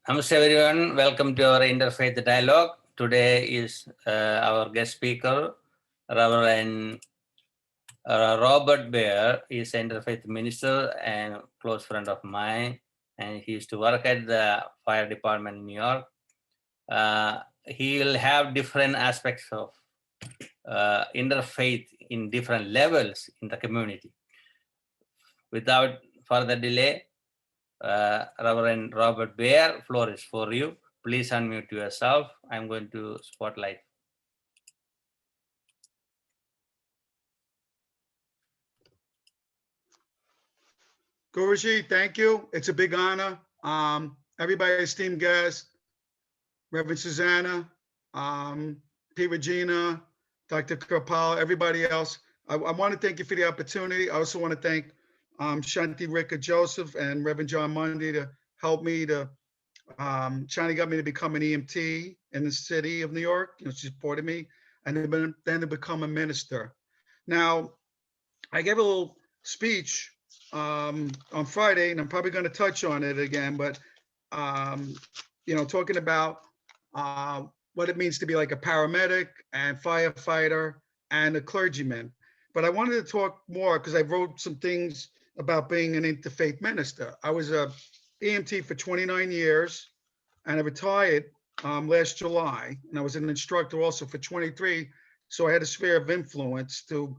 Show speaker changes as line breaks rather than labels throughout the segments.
Namaste everyone, welcome to our Interfaith Dialogue. Today is our guest speaker, Reverend Robert Baer. He is an Interfaith minister and close friend of mine, and he used to work at the fire department in New York. He will have different aspects of interfaith in different levels in the community. Without further delay, Reverend Robert Baer, floor is for you. Please unmute yourself. I'm going to spotlight.
Guruji, thank you. It's a big honor. Everybody, esteemed guests, Reverend Susanna, P. Regina, Dr. Kripal, everybody else. I want to thank you for the opportunity. I also want to thank Shanti Rika Joseph and Reverend John Mundy to help me to, Shanti got me to become an EMT in the city of New York. She supported me, and then to become a minister. Now, I gave a little speech on Friday, and I'm probably going to touch on it again, but talking about what it means to be like a paramedic and firefighter and a clergyman. But I wanted to talk more because I wrote some things about being an interfaith minister. I was a EMT for 29 years, and I retired last July, and I was an instructor also for 23. So I had a sphere of influence to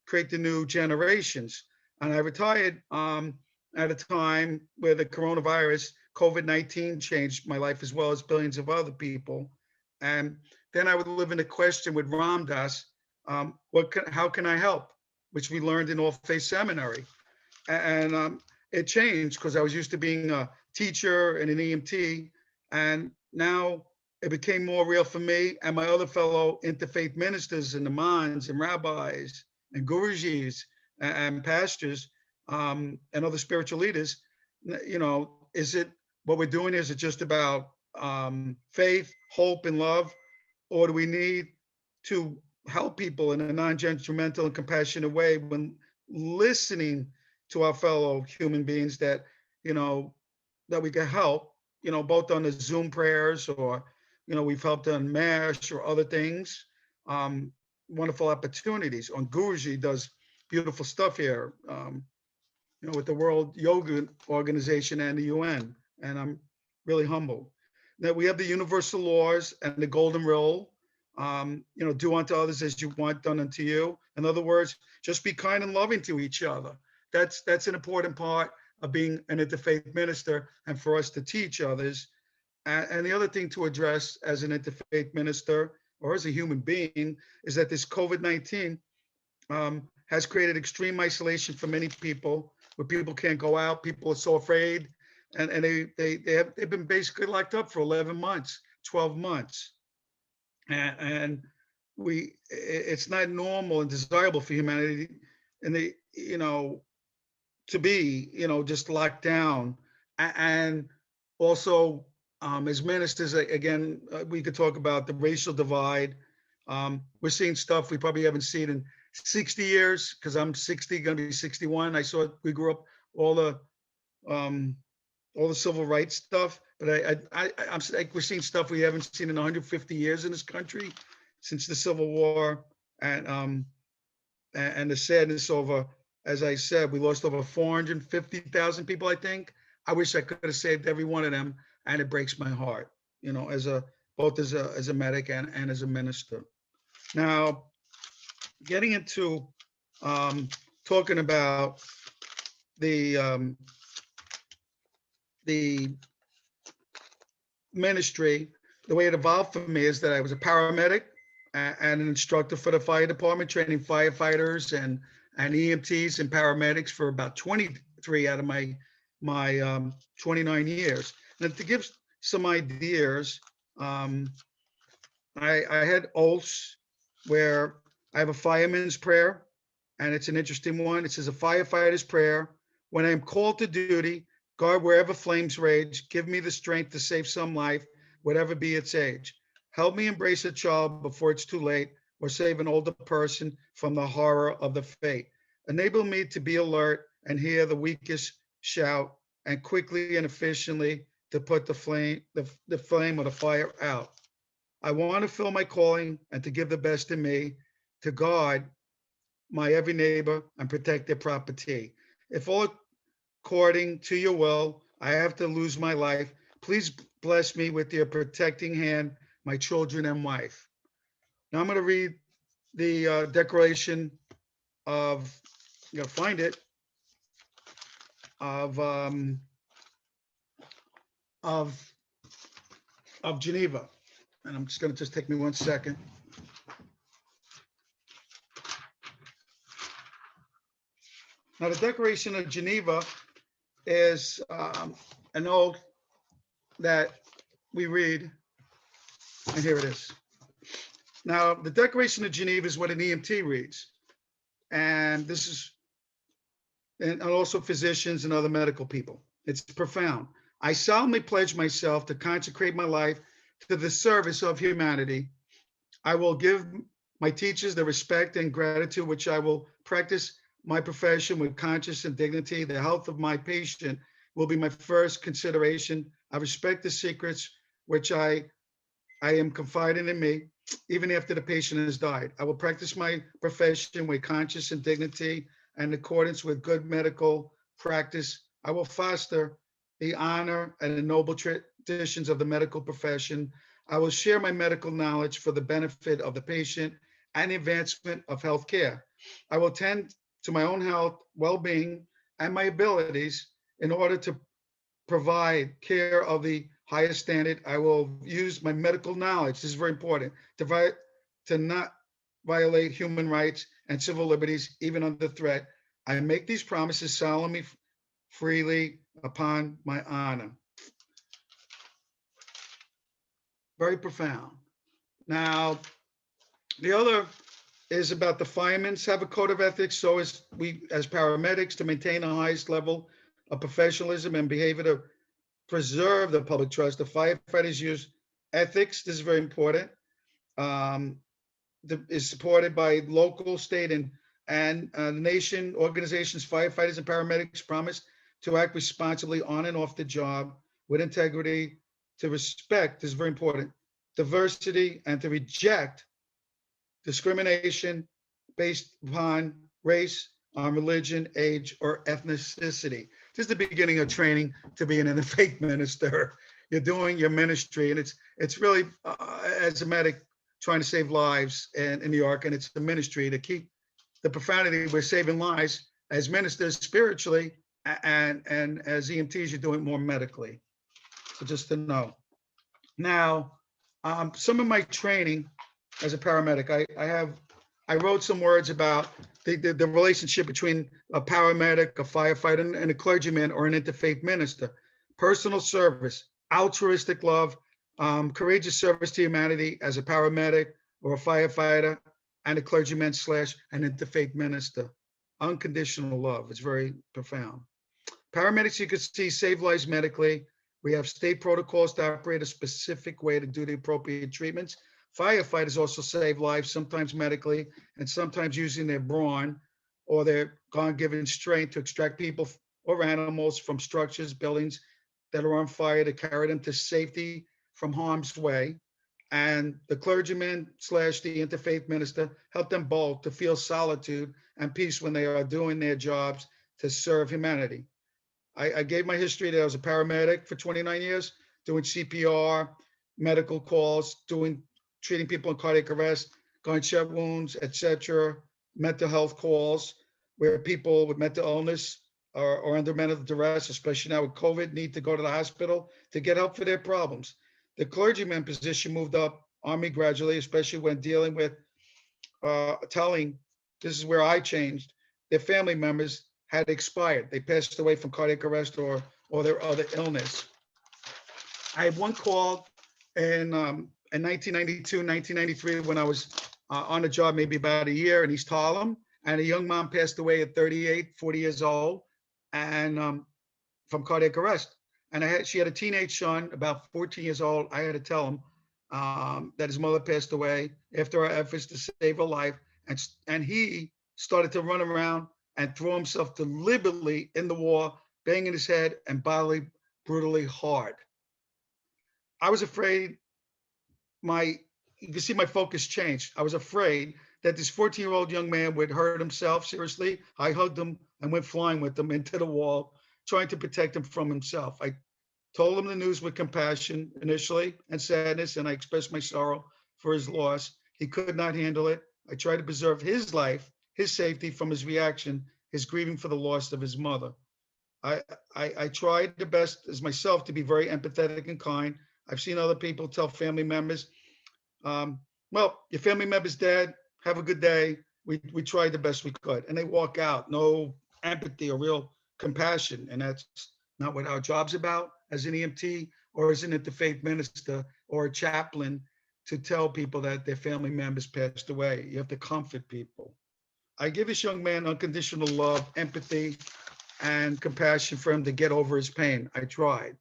create the new generations. And I retired at a time where the coronavirus, COVID-19, changed my life as well as billions of other people. And then I would live in a question with Ram Dass, how can I help? Which we learned in All Faith Seminary. And it changed because I was used to being a teacher and an EMT. And now it became more real for me and my other fellow interfaith ministers and imams and rabbis and gurujis and pastors and other spiritual leaders. Is it what we're doing? Is it just about faith, hope, and love? Or do we need to help people in a non-judgmental and compassionate way when listening to our fellow human beings that we can help, both on the Zoom prayers or, we've helped on MASH or other things, wonderful opportunities. On Guruji does beautiful stuff here, with the World Yoga Organization and the UN, and I'm really humbled. That we have the universal laws and the golden rule, do unto others as you want done unto you. In other words, just be kind and loving to each other. That's an important part of being an interfaith minister and for us to teach others. And the other thing to address as an interfaith minister or as a human being is that this COVID-19 has created extreme isolation for many people, where people can't go out, people are so afraid, and they've been basically locked up for 11 months, 12 months. And it's not normal and desirable for humanity and to be, just locked down. And also, as ministers, again, we could talk about the racial divide. We're seeing stuff we probably haven't seen in 60 years, because I'm 60, gonna be 61. We grew up all the civil rights stuff, but I'm like, we're seeing stuff we haven't seen in 150 years in this country since the Civil War, and the sadness over, as I said, we lost over 450,000 people, I think. I wish I could have saved every one of them, and it breaks my heart, both as a medic and as a minister. Now, getting into talking about the ministry, the way it evolved for me is that I was a paramedic and an instructor for the fire department, training firefighters and EMTs and paramedics for about 23 out of my 29 years. And to give some ideas, I had oaths where I have a fireman's prayer, and it's an interesting one. It says, a firefighter's prayer: when I am called to duty, God, wherever flames rage, give me the strength to save some life, whatever be its age. Help me embrace a child before it's too late, or save an older person from the horror of the fate. Enable me to be alert and hear the weakest shout, and quickly and efficiently to put the flame or the fire out. I want to fill my calling and to give the best in me to guard my every neighbor and protect their property. If all according to your will, I have to lose my life, please bless me with your protecting hand, my children and wife. Now I'm going to read the declaration of, you gotta find it, of of of Geneva. And I'm just going to just take me 1 second. Now, the Declaration of Geneva is an oath that we read, and here it is. Now, the Declaration of Geneva is what an EMT reads, and this is, and also physicians and other medical people. It's profound. I solemnly pledge myself to consecrate my life to the service of humanity. I will give my teachers the respect and gratitude which I will practice my profession with conscience and dignity. The health of my patient will be my first consideration. I respect the secrets which I am confiding in me, even after the patient has died. I will practice my profession with conscience and dignity and in accordance with good medical practice. I will foster the honor and the noble traditions of the medical profession. I will share my medical knowledge for the benefit of the patient and the advancement of healthcare. I will tend to my own health, well-being, and my abilities in order to provide care of the highest standard. I will use my medical knowledge, this is very important, to not violate human rights and civil liberties, even under threat. I make these promises solemnly, freely, upon my honor. Very profound. Now, the other is about the firemen have a code of ethics. So as we, as paramedics, to maintain the highest level of professionalism and behavior to preserve the public trust. The firefighters use ethics. This is very important. Is supported by local, state, and nation organizations. Firefighters and paramedics promise to act responsibly on and off the job with integrity, to respect, this is very important, diversity, and to reject discrimination based upon race, on religion, age, or ethnicity. This is the beginning of training to be an interfaith minister. You're doing your ministry, and it's really as a medic trying to save lives in New York, and it's the ministry to keep the profanity. We're saving lives as ministers spiritually, and as EMTs, you're doing more medically. So just to know. Now, some of my training as a paramedic, I wrote some words about the relationship between a paramedic, a firefighter, and a clergyman or an interfaith minister. Personal service, altruistic love, courageous service to humanity as a paramedic or a firefighter, and a clergyman / an interfaith minister. Unconditional love. It's very profound. Paramedics, you could see, save lives medically. We have state protocols to operate a specific way to do the appropriate treatments. Firefighters also save lives, sometimes medically, and sometimes using their brawn or their God-given strength to extract people or animals from structures, buildings that are on fire, to carry them to safety from harm's way. And the clergyman / the interfaith minister help them both to feel solitude and peace when they are doing their jobs to serve humanity. I gave my history that I was a paramedic for 29 years, doing CPR, medical calls, treating people in cardiac arrest, gunshot wounds, etc., mental health calls, where people with mental illness or under mental duress, especially now with COVID, need to go to the hospital to get help for their problems. The clergyman position moved up on me gradually, especially when dealing with telling, this is where I changed, their family members had expired. They passed away from cardiac arrest or their other illness. I had one call in 1992, 1993, when I was on the job, maybe about a year in East Harlem, and a young mom passed away at 38, 40 years old, and from cardiac arrest. And she had a teenage son, about 14 years old. I had to tell him that his mother passed away after our efforts to save her life. And he started to run around and throw himself deliberately in the wall, banging his head and bodily, brutally hard. I was afraid you can see my focus changed. I was afraid that this 14-year-old young man would hurt himself seriously. I hugged him and went flying with him into the wall, trying to protect him from himself. I told him the news with compassion initially and sadness, and I expressed my sorrow for his loss. He could not handle it. I tried to preserve his life, his safety from his reaction, his grieving for the loss of his mother. I, I tried the best as myself to be very empathetic and kind. I've seen other people tell family members, um, well, your family member's dead. Have a good day. We tried the best we could, and they walk out, no empathy or real compassion, and that's not what our job's about as an EMT or as an interfaith minister or a chaplain, to tell people that their family members passed away. You have to comfort people. I give this young man unconditional love, empathy, and compassion for him to get over his pain. I tried.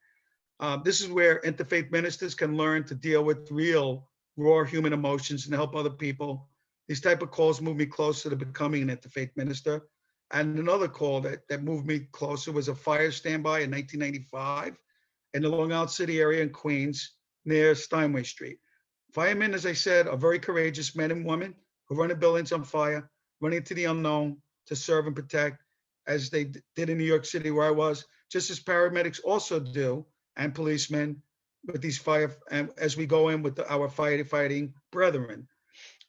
This is where interfaith ministers can learn to deal with real, raw human emotions and help other people. These type of calls move me closer to becoming an interfaith minister. And another call that moved me closer was a fire standby in 1995 in the Long Island City area in Queens near Steinway Street. Firemen, as I said, are very courageous men and women who run the buildings on fire, running into the unknown to serve and protect, as they did in New York City where I was, just as paramedics also do, and policemen with these fire, and as we go in with our fighting brethren.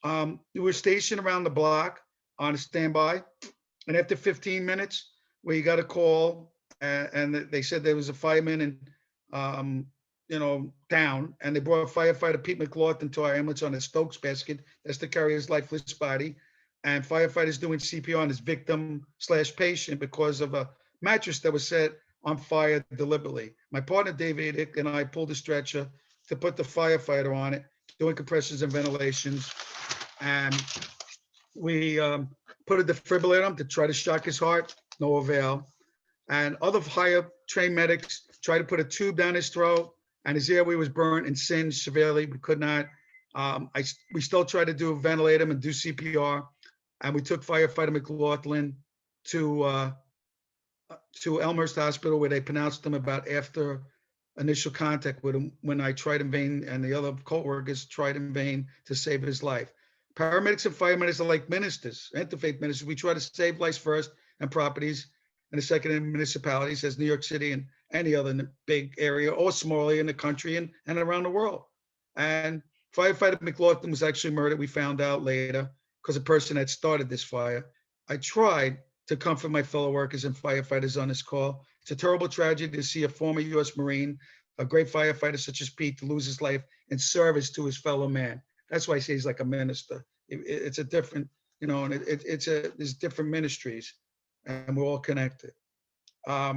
We were stationed around the block on a standby, and after 15 minutes, we got a call, and they said there was a fireman and down, and they brought firefighter Pete McLaughlin to our ambulance on a Stokes basket. That's to carry his lifeless body. And firefighters doing CPR on his victim/patient because of a mattress that was set on fire deliberately. My partner, Dave Edick, and I pulled a stretcher to put the firefighter on it, doing compressions and ventilations. And we put a defibrillator on him to try to shock his heart, no avail. And other higher trained medics tried to put a tube down his throat, and his airway was burnt and singed severely. We could not. We still tried to ventilate him and do CPR. And we took firefighter McLaughlin to Elmhurst Hospital, where they pronounced him about after initial contact with him, when I tried in vain and the other co-workers tried in vain to save his life. Paramedics and firemen are like ministers, interfaith ministers. We try to save lives first and properties, and the second in municipalities, as New York City and any other big area or small area in the country and around the world. And firefighter McLaughlin was actually murdered, we found out later, because a person had started this fire. I tried to comfort my fellow workers and firefighters on this call. It's a terrible tragedy to see a former U.S. Marine, a great firefighter such as Pete, to lose his life in service to his fellow man. That's why I say he's like a minister. It's a different, and there's different ministries, and we're all connected. I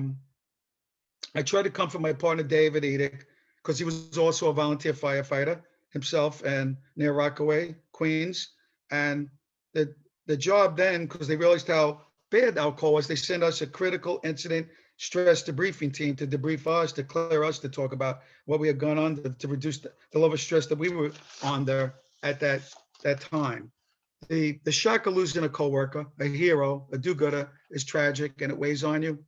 tried to comfort my partner, David Edick, because he was also a volunteer firefighter himself, and near Rockaway, Queens. And the job then, because they realized how bad our call was, they sent us a critical incident stress debriefing team to debrief us, to clear us, to talk about what we had gone on, to reduce the level of stress that we were under at that time. The shock of losing a coworker, a hero, a do-gooder, is tragic, and it weighs on you.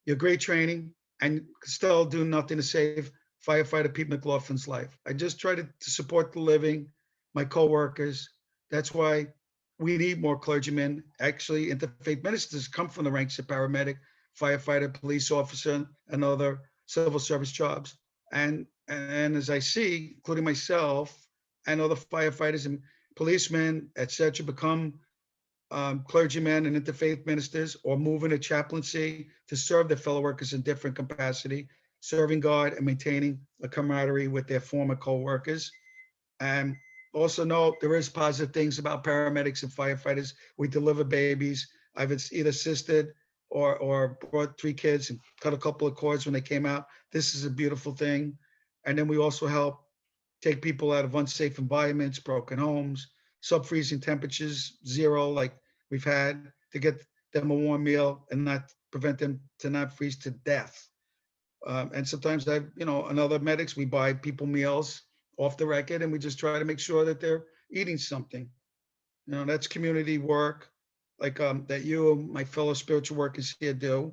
Your great training, and still do nothing to save firefighter Pete McLaughlin's life. I just try to support the living, my coworkers. That's why we need more clergymen. Actually, interfaith ministers come from the ranks of paramedic, firefighter, police officer, and other civil service jobs. And as I see, including myself and other firefighters and policemen, et cetera, become clergymen and interfaith ministers, or move into chaplaincy to serve their fellow workers in different capacity, serving God and maintaining a camaraderie with their former co-workers. And also know there is positive things about paramedics and firefighters. We deliver babies. I've either assisted or brought 3 kids and cut a couple of cords when they came out. This is a beautiful thing. And then we also help take people out of unsafe environments, broken homes, sub-freezing temperatures, 0, like we've had, to get them a warm meal and not prevent them to not freeze to death. And sometimes and other medics, we buy people meals off the record, and we just try to make sure that they're eating something. That's community work, like that you and my fellow spiritual workers here do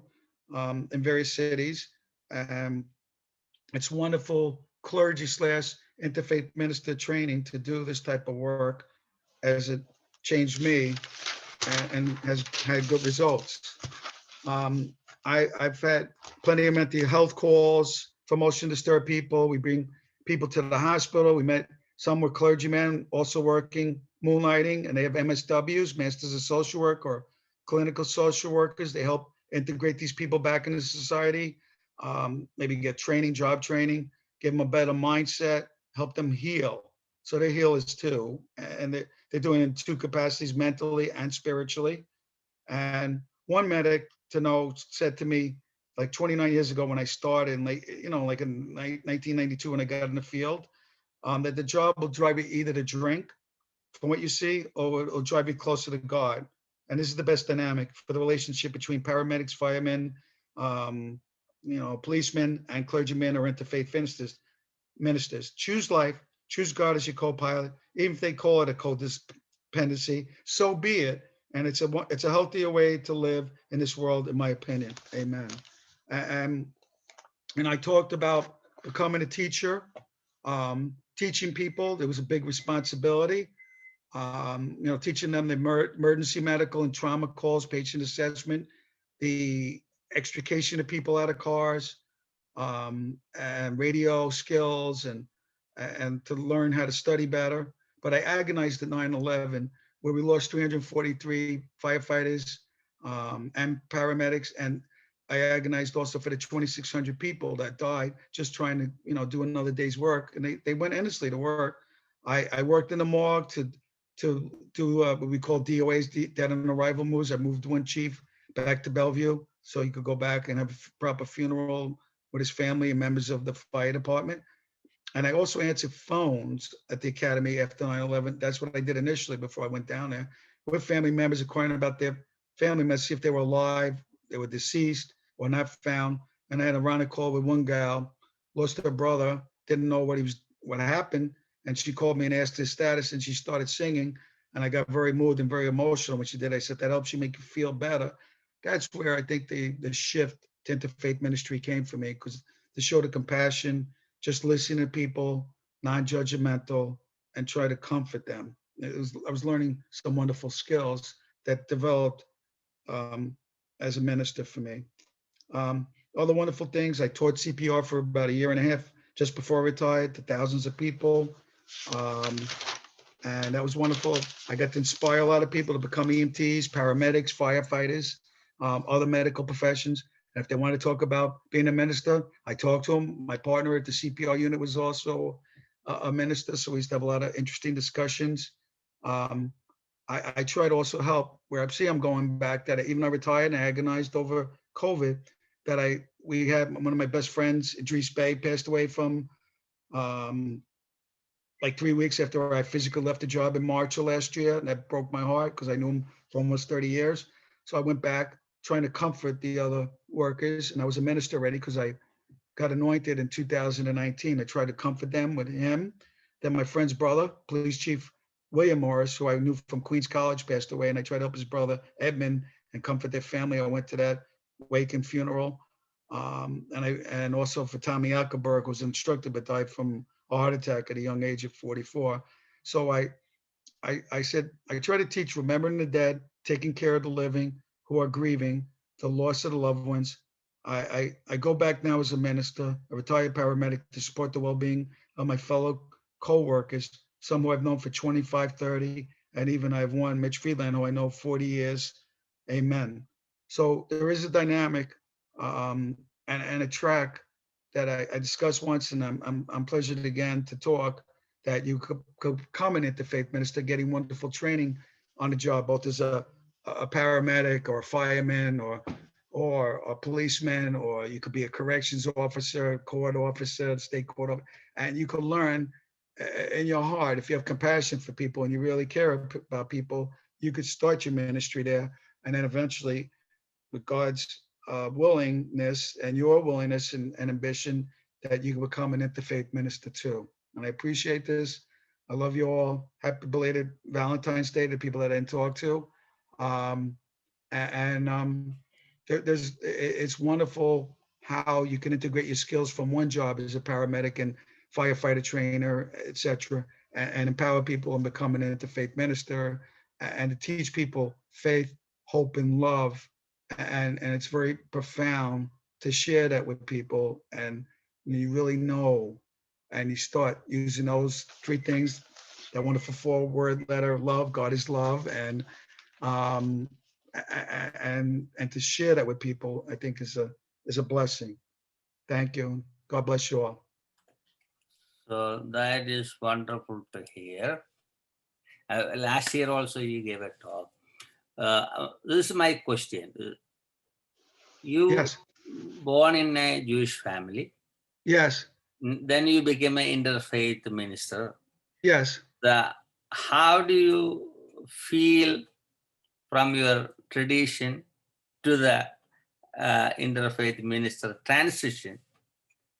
in various cities. It's wonderful clergy slash interfaith minister training to do this type of work, as it changed me and has had good results. I've had plenty of mental health calls for motion disturbed people. We bring people to the hospital. We met some were clergymen also working moonlighting, and they have MSWs, Masters of Social Work, or clinical social workers. They help integrate these people back into society, maybe get training, job training, give them a better mindset, help them heal. So they're healers too, and they're doing it in two capacities, mentally and spiritually. And one medic to know said to me, like 29 years ago when I started, in like in 1992 when I got in the field, that the job will drive you either to drink from what you see, or it'll drive you closer to God. And this is the best dynamic for the relationship between paramedics, firemen, um, policemen, and clergymen or interfaith ministers. Choose life, choose God as your co-pilot, even if they call it a codependency, so be it. And it's a healthier way to live in this world, in my opinion. Amen. And and I talked about becoming a teacher, teaching people. There was a big responsibility. Teaching them the emergency medical and trauma calls, patient assessment, the extrication of people out of cars, and radio skills, and to learn how to study better. But I agonized at 9/11, where we lost 343 firefighters and paramedics, and I agonized also for the 2,600 people that died just trying to, do another day's work, and they went endlessly to work. I worked in the morgue to do what we call DOAs, dead on arrival moves. I moved one chief back to Bellevue so he could go back and have a proper funeral with his family and members of the fire department. And I also answered phones at the academy after 9/11. That's what I did initially before I went down there, with family members inquiring about their family members, see if they were alive, they were deceased or not found. And I had a round of call with one gal, lost her brother, didn't know what happened. And she called me and asked his status, and she started singing. And I got very moved and very emotional when she did. I said, that helps you make you feel better. That's where I think the shift to interfaith ministry came for me, because to show the compassion, just listen to people, non-judgmental, and try to comfort them. I was learning some wonderful skills that developed as a minister for me. Other wonderful things, I taught CPR for about a year and a half just before I retired to thousands of people. And that was wonderful. I got to inspire a lot of people to become EMTs, paramedics, firefighters, other medical professions. And if they want to talk about being a minister, I talked to them. My partner at the CPR unit was also a minister, so we used to have a lot of interesting discussions. I try to also help where I see I'm going back, that even I retired and I agonized over COVID, that we had one of my best friends, Idris Baer, passed away from like 3 weeks after I physically left the job in March of last year. And that broke my heart because I knew him for almost 30 years. So I went back trying to comfort the other workers. And I was a minister already because I got anointed in 2019. I tried to comfort them with him. Then my friend's brother, Police Chief William Morris, who I knew from Queens College, passed away. And I tried to help his brother, Edmund, and comfort their family. I went to that wake and funeral. And also for Tommy Ackerberg, who was an instructor but died from a heart attack at a young age of 44. So I said, I try to teach remembering the dead, taking care of the living who are grieving the loss of the loved ones. I go back now as a minister, a retired paramedic, to support the well-being of my fellow co-workers, some who I've known for 25, 30, and even I have one, Mitch Friedland, who I know 40 years. Amen. So there is a dynamic and a track that I discussed once, and I'm pleasured again to talk, that you could come an interfaith minister getting wonderful training on the job, both as a paramedic or a fireman or a policeman, or you could be a corrections officer, court officer, state court officer, and you could learn in your heart, if you have compassion for people and you really care about people, you could start your ministry there, and then eventually, with God's willingness and your willingness and ambition, that you can become an interfaith minister too. And I appreciate this. I love you all. Happy belated Valentine's Day to people that I didn't talk to. It's wonderful how you can integrate your skills from one job as a paramedic and firefighter trainer, etc., and empower people and become an interfaith minister, and to teach people faith, hope, and love. And it's very profound to share that with people. And you really know, and you start using those three things, that wonderful 4-word letter, love, God is love, um, and to share that with people, I think is a blessing. Thank you. God bless you all.
So that is wonderful to hear. Last year also you gave a talk. This is my question. You
Yes.
born in a Jewish family,
Yes.
then you became an interfaith minister.
Yes.
How do you feel from your tradition to the interfaith minister transition?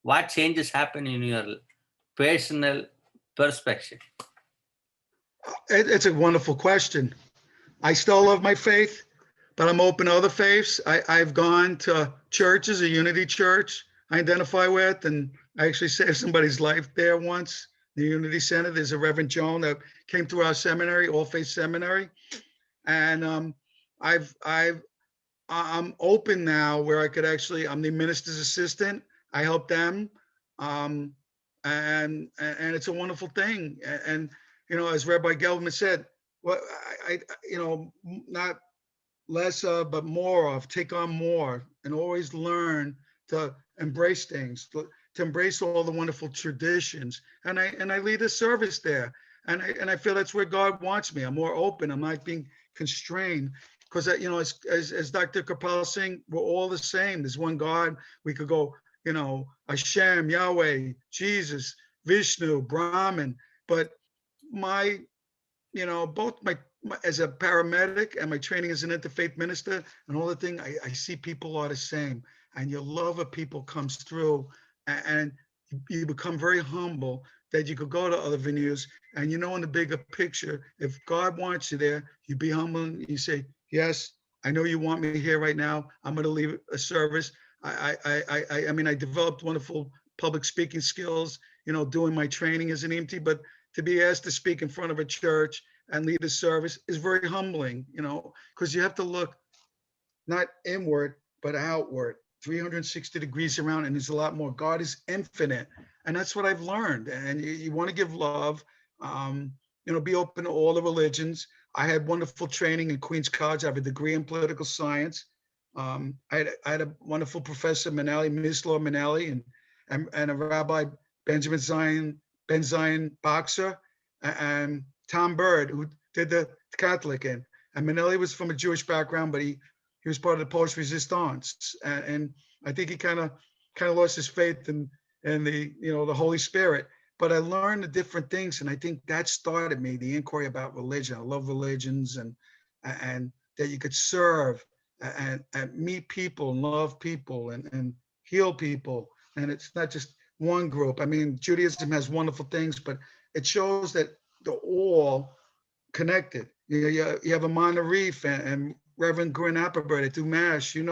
What changes happen in your personal perspective?
It's a wonderful question. I still love my faith, but I'm open to other faiths. I've gone to churches, a Unity church I identify with, and I actually saved somebody's life there once. The Unity Center. There's a Reverend Joan that came through our seminary, All Faith Seminary, and I'm open now where I could actually. I'm the minister's assistant. I help them, um, and it's a wonderful thing. And as Rabbi Gelman said, what not less of, but more of, take on more, and always learn to embrace things, to embrace all the wonderful traditions. And I lead a service there, and I feel that's where God wants me. I'm more open. I'm not being constrained, because as Dr. Kapal Singh, we're all the same. There's one God. We could go, Hashem, Yahweh, Jesus, Vishnu, Brahman, but both my as a paramedic and my training as an interfaith minister and all the thing, I see people are the same, and your love of people comes through, and you become very humble that you could go to other venues, and in the bigger picture, if God wants you there, you be humble and you say, yes, I know you want me here right now. I'm going to leave a service. I mean, I developed wonderful public speaking skills, doing my training as an EMT, but to be asked to speak in front of a church and lead a service is very humbling, because you have to look not inward, but outward, 360 degrees around, and there's a lot more. God is infinite, and that's what I've learned. And you want to give love, be open to all the religions. I had wonderful training in Queens College. I have a degree in political science. I had a wonderful professor, Mislaw Manali, and a Rabbi, Ben Zion Boxer, and Tom Bird, who did the Catholic, and Manelli was from a Jewish background, but he was part of the Polish Resistance, and I think he kind of lost his faith in the Holy Spirit. But I learned the different things, and I think that started me the inquiry about religion. I love religions, and that you could serve and meet people and love people and heal people, and it's not just one group. I mean, Judaism has wonderful things, but it shows that they're all connected. You have Amanda Reef and Reverend Grin Appleberg that do MASH, and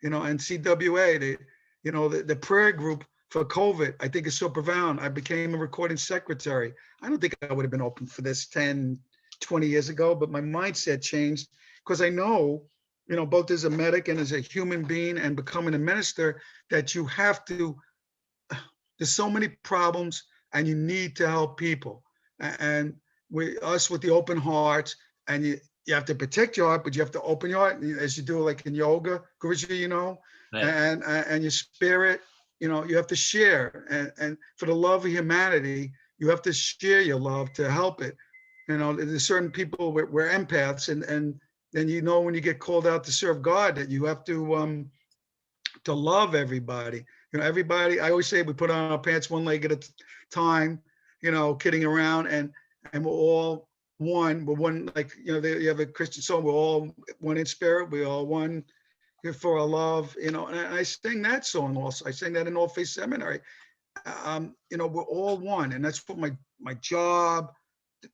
CWA, the prayer group for COVID, I think is so profound. I became a recording secretary. I don't think I would have been open for this 10, 20 years ago, but my mindset changed because I know, both as a medic and as a human being and becoming a minister, that you have to, there's so many problems and you need to help people. And us with the open hearts, and you have to protect your heart, but you have to open your heart as you do, like in yoga, Guruji,
Right.
and your spirit, you have to share, and for the love of humanity, you have to share your love to help it. There's certain people we're empaths, and then when you get called out to serve God, that you have to love everybody. Everybody. I always say we put on our pants one leg at a time. Kidding around, and we're all one. We're one, like you have a Christian song. We're all one in spirit. We're all one here for our love. And I sing that song also. I sang that in All Faith Seminary. We're all one, and that's what my job,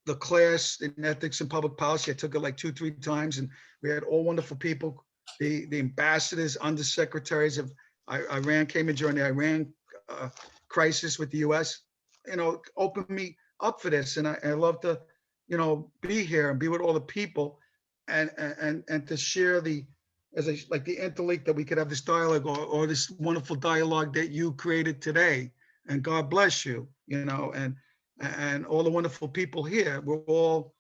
the class in ethics and public policy. I took it like 2-3 times, and we had all wonderful people. The ambassadors, undersecretaries of Iran came in during the Iran crisis with the U.S. opened me up for this. And I love to, be here and be with all the people and to share like the intellect that we could have this dialogue or this wonderful dialogue that you created today. And God bless you, and all the wonderful people here. We're all,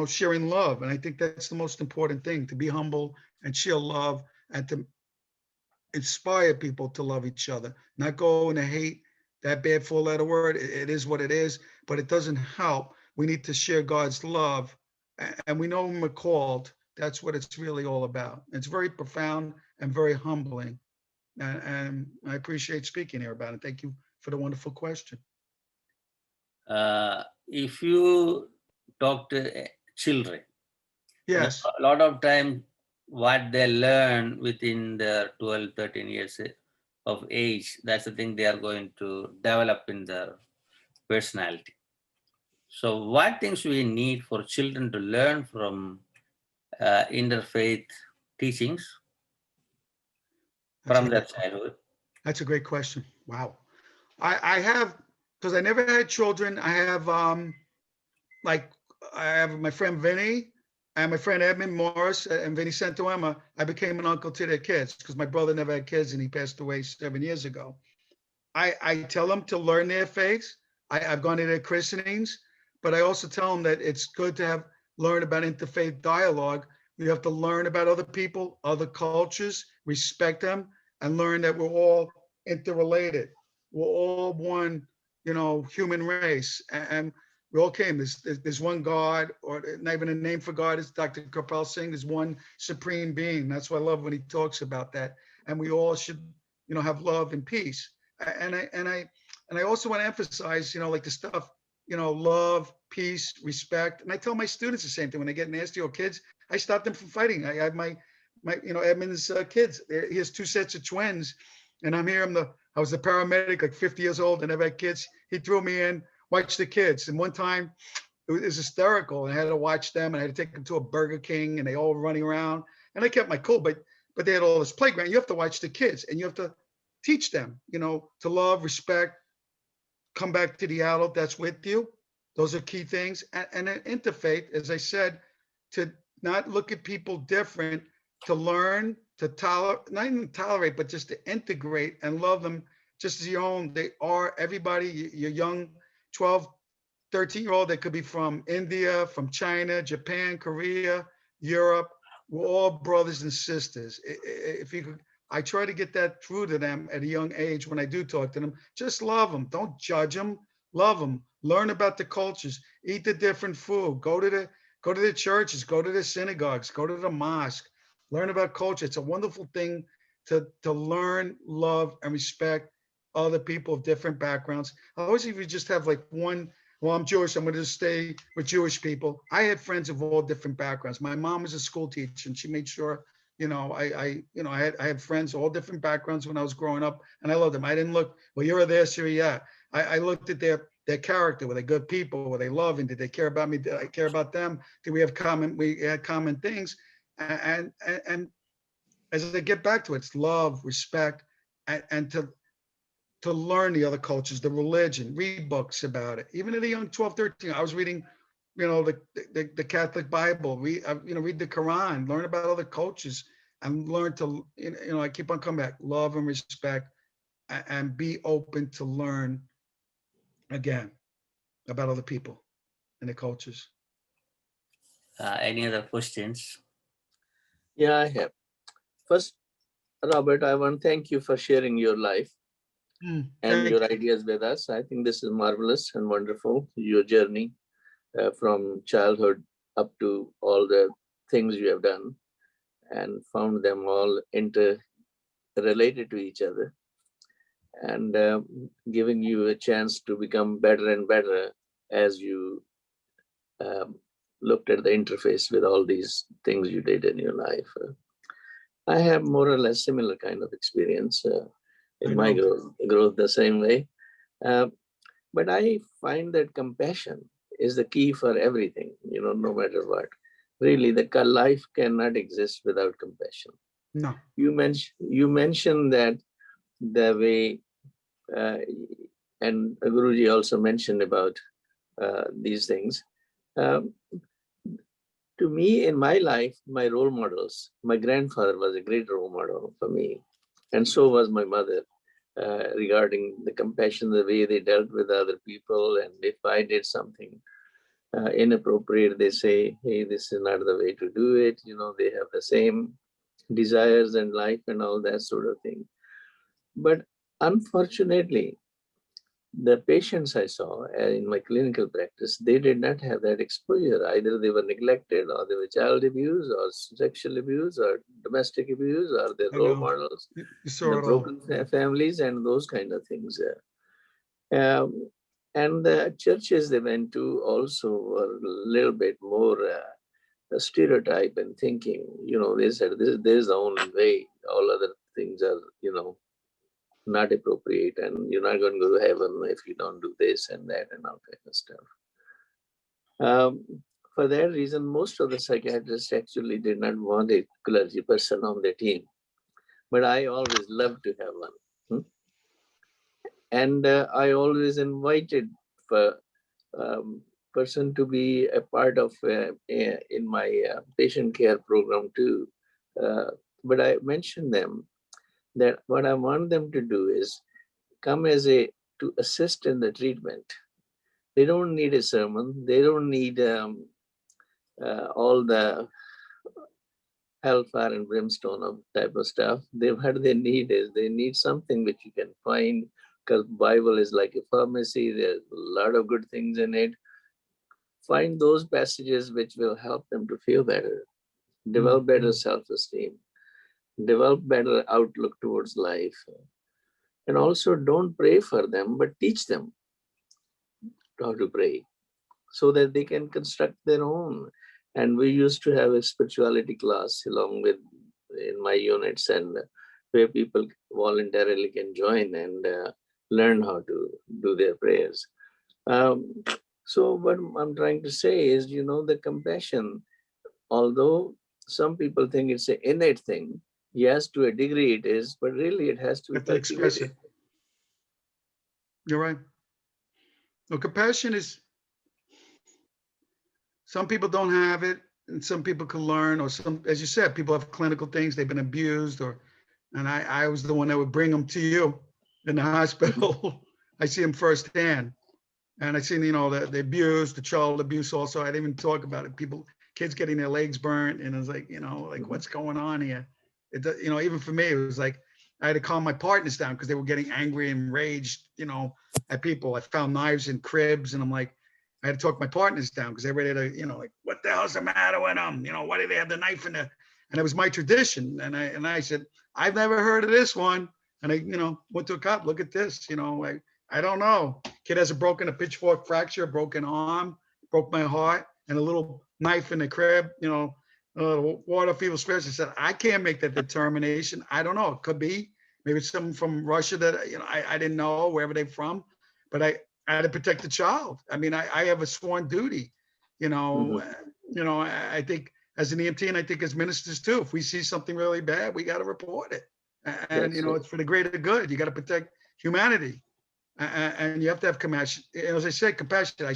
sharing love. And I think that's the most important thing, to be humble and share love and to inspire people to love each other, not go into hate, that bad four-letter word. It is what it is, but it doesn't help. We need to share God's love, and we know when we're called. That's what it's really all about. It's very profound and very humbling, and I appreciate speaking here about it. Thank you for the wonderful question.
If you talk to children,
Yes,
a lot of time what they learn within their 12, 13 years of age, that's the thing they are going to develop in their personality. So what things we need for children to learn from interfaith teachings from their childhood?
That's a great question. Wow. I have, because I never had children. I have like I have my friend Vinny and my friend Edmund Morris and Vinny Santoema. I became an uncle to their kids because my brother never had kids and he passed away 7 years ago. I tell them to learn their faith. I've gone to their christenings, but I also tell them that it's good to learn about interfaith dialogue. You have to learn about other people, other cultures, respect them, and learn that we're all interrelated. We're all one, human race, and we all came. There's one God, or not even a name for God, as Dr. Kapel saying. There's one supreme being. That's what I love when he talks about that. And we all should, have love and peace. And I also want to emphasize, like the stuff, love, peace, respect. And I tell my students the same thing when they get nasty or kids. I stop them from fighting. I have my Edmund's kids. He has 2 sets of twins, and I'm here. I was a paramedic, like 50 years old, and I've had kids. He threw me in, watch the kids. And one time it was hysterical. And I had to watch them, and I had to take them to a Burger King, and they all running around. And I kept my cool, but they had all this playground. You have to watch the kids, and you have to teach them, to love, respect, come back to the adult that's with you. Those are key things. And an interfaith, as I said, to not look at people different, to learn, to tolerate, not even tolerate, but just to integrate and love them just as your own. They are everybody, your young 12, 13-year-old, they could be from India, from China, Japan, Korea, Europe. We're all brothers and sisters. If you could, I try to get that through to them at a young age when I do talk to them. Just love them. Don't judge them. Love them. Learn about the cultures. Eat the different food. Go to the churches. Go to the synagogues. Go to the mosque. Learn about culture. It's a wonderful thing to learn, love, and respect other people of different backgrounds. Always, if you just have like one, well, I'm Jewish, I'm going to stay with Jewish people. I had friends of all different backgrounds. My mom was a school teacher, and she made sure, I had friends, all different backgrounds when I was growing up, and I loved them. I didn't look, well, you're this or yeah. I looked at their character. Were they good people? Were they loving? Did they care about me? Did I care about them? Did we had common things? And as I get back to it, it's love, respect, and to learn the other cultures, the religion, read books about it. Even at a young 12, 13, I was reading, the Catholic Bible, read the Quran, learn about other cultures, and learn to, I keep on coming back, love and respect, and be open to learn again about other people and the cultures.
Any other questions?
Yeah, I have. First, Robert, I want to thank you for sharing your life and your ideas with us. I think this is marvelous and wonderful, your journey from childhood up to all the things you have done and found them all interrelated to each other, and giving you a chance to become better and better as you looked at the interface with all these things you did in your life. I have more or less similar kind of experience in my growth the same way. But I find that compassion is the key for everything, no matter what. Really, the life cannot exist without compassion.
No.
You mentioned that the way and Guruji also mentioned about these things. To me, in my life, my role models, my grandfather was a great role model for me, and so was my mother, regarding the compassion, the way they dealt with other people. And if I did something inappropriate, they say, hey, this is not the way to do it. You know, they have the same desires and life and all that sort of thing. But unfortunately, the patients I saw in my clinical practice, they did not have that exposure. Either they were neglected, or they were child abuse, or sexual abuse, or domestic abuse, or their role models, the broken families, and those kind of things. And the churches they went to also were a little bit more stereotype and thinking. You know, they said this is the only way. All other things are, you know, not appropriate, and you're not going to go to heaven if you don't do this and that and all kind of stuff. For that reason, most of the psychiatrists actually did not want a clergy person on their team, but I always loved to have one. And I always invited for person to be a part of in my patient care program too. But I mentioned them that what I want them to do is come as to assist in the treatment. They don't need a sermon. They don't need all the hellfire and brimstone of type of stuff. What they need is they need something which you can find, because Bible is like a pharmacy. There's a lot of good things in it. Find those passages which will help them to feel better, develop better self-esteem, develop better outlook towards life. And also don't pray for them, but teach them how to pray so that they can construct their own. And we used to have a spirituality class along with in my units, and where people voluntarily can join and learn how to do their prayers. So what I'm trying to say is, you know, the compassion, although some people think it's an innate thing, yes, to a degree it is, but really it has to be cultivated.
You're right. Well, compassion is, some people don't have it, and some people can learn, or some, as you said, people have clinical things, they've been abused, and I was the one that would bring them to you in the hospital. I see them firsthand. And I seen, you know, the abuse, the child abuse also. I didn't even talk about it. Kids getting their legs burnt, and it was like, you know, like what's going on here? You know, even for me, it was like I had to calm my partners down because they were getting angry and enraged, you know, at people. I found knives in cribs, and I'm like, I had to talk my partners down because they're ready to, you know, like, what the hell's the matter with them? You know, why do they have the knife in there? And it was my tradition. And I said, I've never heard of this one. And I, you know, went to a cop, look at this, you know, like, I don't know. Kid has a pitchfork fracture, a broken arm, broke my heart, and a little knife in the crib, you know, water, fever, spirits. I said, I can't make that determination. I don't know. It could be. Maybe it's someone from Russia that, you know, I didn't know, wherever they're from. But I had to protect the child. I mean, I have a sworn duty, you know. You know, I think as an EMT, and I think as ministers too, if we see something really bad, we got to report it. And, you know, it's for the greater good. You got to protect humanity. And you have to have compassion. As I said, compassion.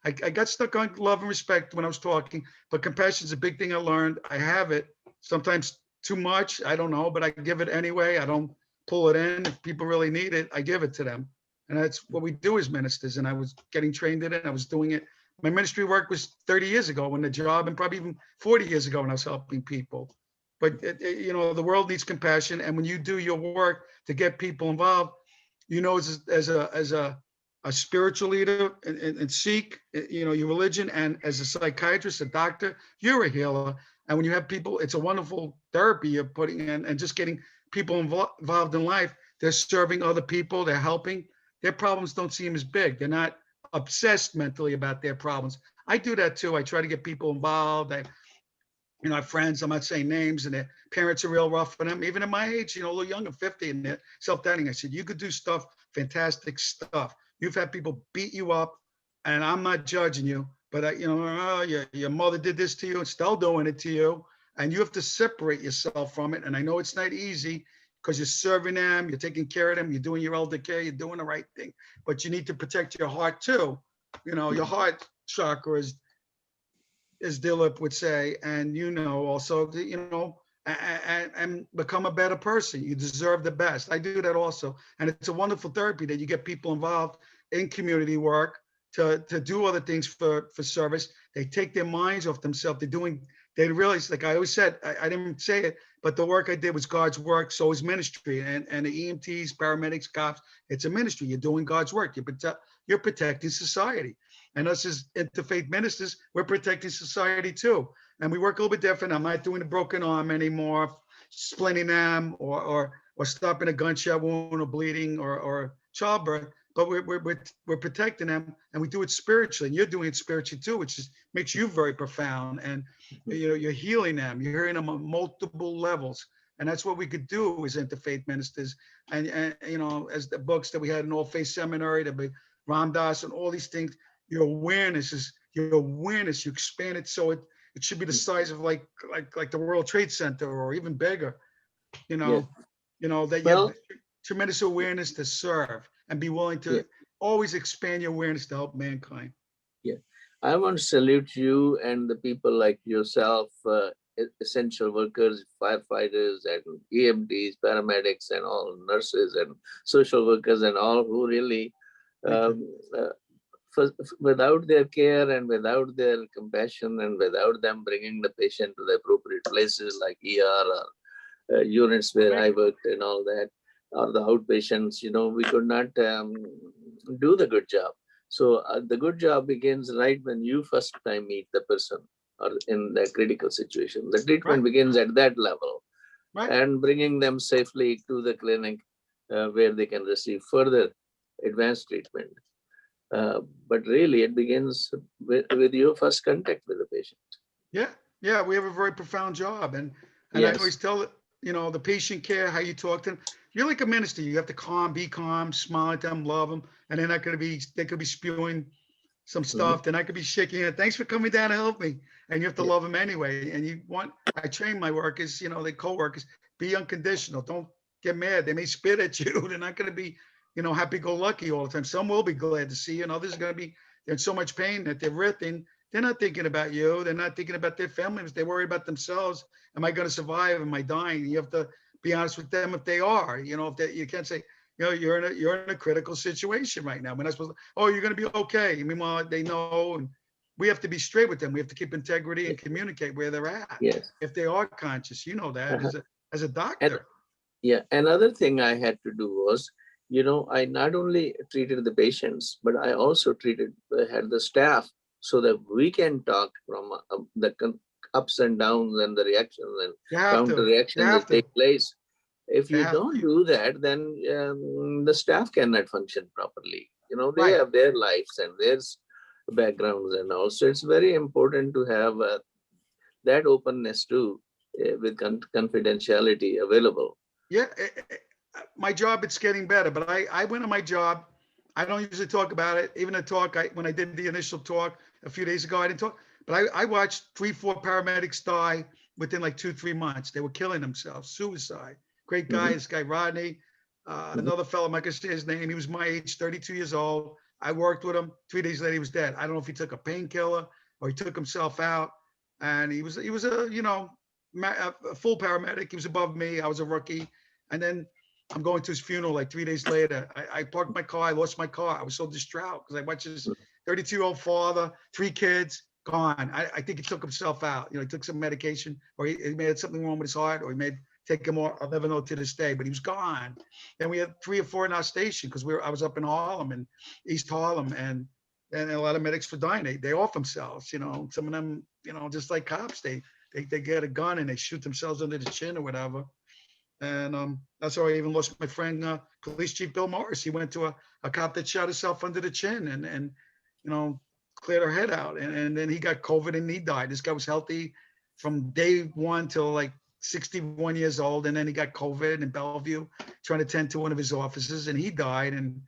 I got stuck on love and respect when I was talking, but compassion is a big thing I learned. I have it, sometimes too much. I don't know, but I give it anyway. I don't pull it in. If people really need it, I give it to them. And that's what we do as ministers. And I was getting trained in it. I was doing it. My ministry work was 30 years ago when the job, and probably even 40 years ago when I was helping people. But, you know, the world needs compassion. And when you do your work to get people involved, you know, as a spiritual leader and seek, you know, your religion, and as a psychiatrist, a doctor, you're a healer. And when you have people, it's a wonderful therapy you're putting in, and just getting people involved in life. They're serving other people. They're helping. Their problems don't seem as big. They're not obsessed mentally about their problems. I do that too. I try to get people involved. You know, I have friends, I'm not saying names, and their parents are real rough for them, even at my age, you know, a little younger, 50, and they're self-doubting. I said, you could do stuff, fantastic stuff. You've had people beat you up, and I'm not judging you, but you know, your mother did this to you and still doing it to you, and you have to separate yourself from it. And I know it's not easy. because you're serving them, you're taking care of them, you're doing your elder care, you're doing the right thing. But you need to protect your heart too. You know, your heart chakra is, as Dileep would say, and you know, also, you know, and become a better person. You deserve the best. I do that also. And it's a wonderful therapy that you get people involved in community work to do other things for service. They take their minds off themselves. They realize, like I always said, I didn't say it, but the work I did was God's work. So is ministry, and the EMTs, paramedics, cops, it's a ministry. You're doing God's work. You're protecting society. And us as interfaith ministers, we're protecting society too. And we work a little bit different. I'm not doing a broken arm anymore, splinting them or stopping a gunshot wound or bleeding or childbirth. But we're protecting them, and we do it spiritually. And you're doing it spiritually too, which makes you very profound. And you know, you're healing them. You're healing them on multiple levels. And that's what we could do as interfaith ministers. And you know, as the books that we had in All Faith Seminary, the Ram Dass and all these things, your awareness. You expand it so it should be the size of like the World Trade Center or even bigger. You know,
Yeah.
you know that you have tremendous awareness to serve and be willing to always expand your awareness to help mankind.
Yeah, I want to salute you and the people like yourself, essential workers, firefighters, and EMTs, paramedics, and all nurses and social workers, and all who really, without their care and without their compassion and without them bringing the patient to the appropriate places like ER or units where I worked and all that, or the outpatients, you know, we could not do the good job. So the good job begins right when you first time meet the person or in the critical situation. The treatment begins at that level, and bringing them safely to the clinic where they can receive further advanced treatment. But really, it begins with your first contact with the patient.
Yeah, we have a very profound job, and I always tell you know, the patient care, how you talk to them. You're like a minister. You have to be calm, smile at them, love them, and they're not going to be. They could be spewing some stuff. They're not going to be shaking it. Thanks for coming down to help me, and you have to love them anyway. And I train my workers, you know, they co-workers, be unconditional. Don't get mad. They may spit at you. They're not going to be, you know, happy-go-lucky all the time. Some will be glad to see you, and others are going to be, they're in so much pain that they're writhing. They're not thinking about you. They're not thinking about their families. They worry about themselves. Am I going to survive? Am I dying? You have to be honest with them if they are. You know, you can't say, you know, you're in a critical situation right now. We're not supposed to, oh, you're going to be okay. Meanwhile, they know, and we have to be straight with them. We have to keep integrity and communicate where they're at. If they are conscious, you know that as a doctor.
Another thing I had to do was, you know, I not only treated the patients, but I also had the staff so that we can talk from the ups and downs and the reactions and counter reactions that take place. If you don't do that, then the staff cannot function properly. You know, they have their lives and their backgrounds, and also it's very important to have that openness too, with confidentiality available.
My job, it's getting better, but I went on my job. I don't usually talk about it. Even a talk, when I did the initial talk a few days ago, I didn't talk, but I watched 3-4 paramedics die within like 2-3 months. They were killing themselves, suicide. Great guy, this guy, Rodney, another fellow, I'm not gonna say his name. He was my age, 32 years old. I worked with him. 3 days later, he was dead. I don't know if he took a painkiller or he took himself out. And he was a, you know, a full paramedic. He was above me. I was a rookie. And then I'm going to his funeral like 3 days later. I parked my car. I lost my car. I was so distraught because I watched his 32-year-old father, 3 kids, gone. I think he took himself out. You know, he took some medication, or he may have something wrong with his heart, or he may take him more. I'll never know to this day, but he was gone. And we had 3 or 4 in our station because I was up in Harlem and East Harlem, and a lot of medics were dying. They off themselves. You know, some of them, you know, just like cops, they get a gun and they shoot themselves under the chin or whatever. And that's how I even lost my friend, Police Chief Bill Morris. He went to a cop that shot himself under the chin and you know, cleared her head out. And then he got COVID and he died. This guy was healthy from day one till like 61 years old. And then he got COVID in Bellevue, trying to tend to one of his offices, and he died. And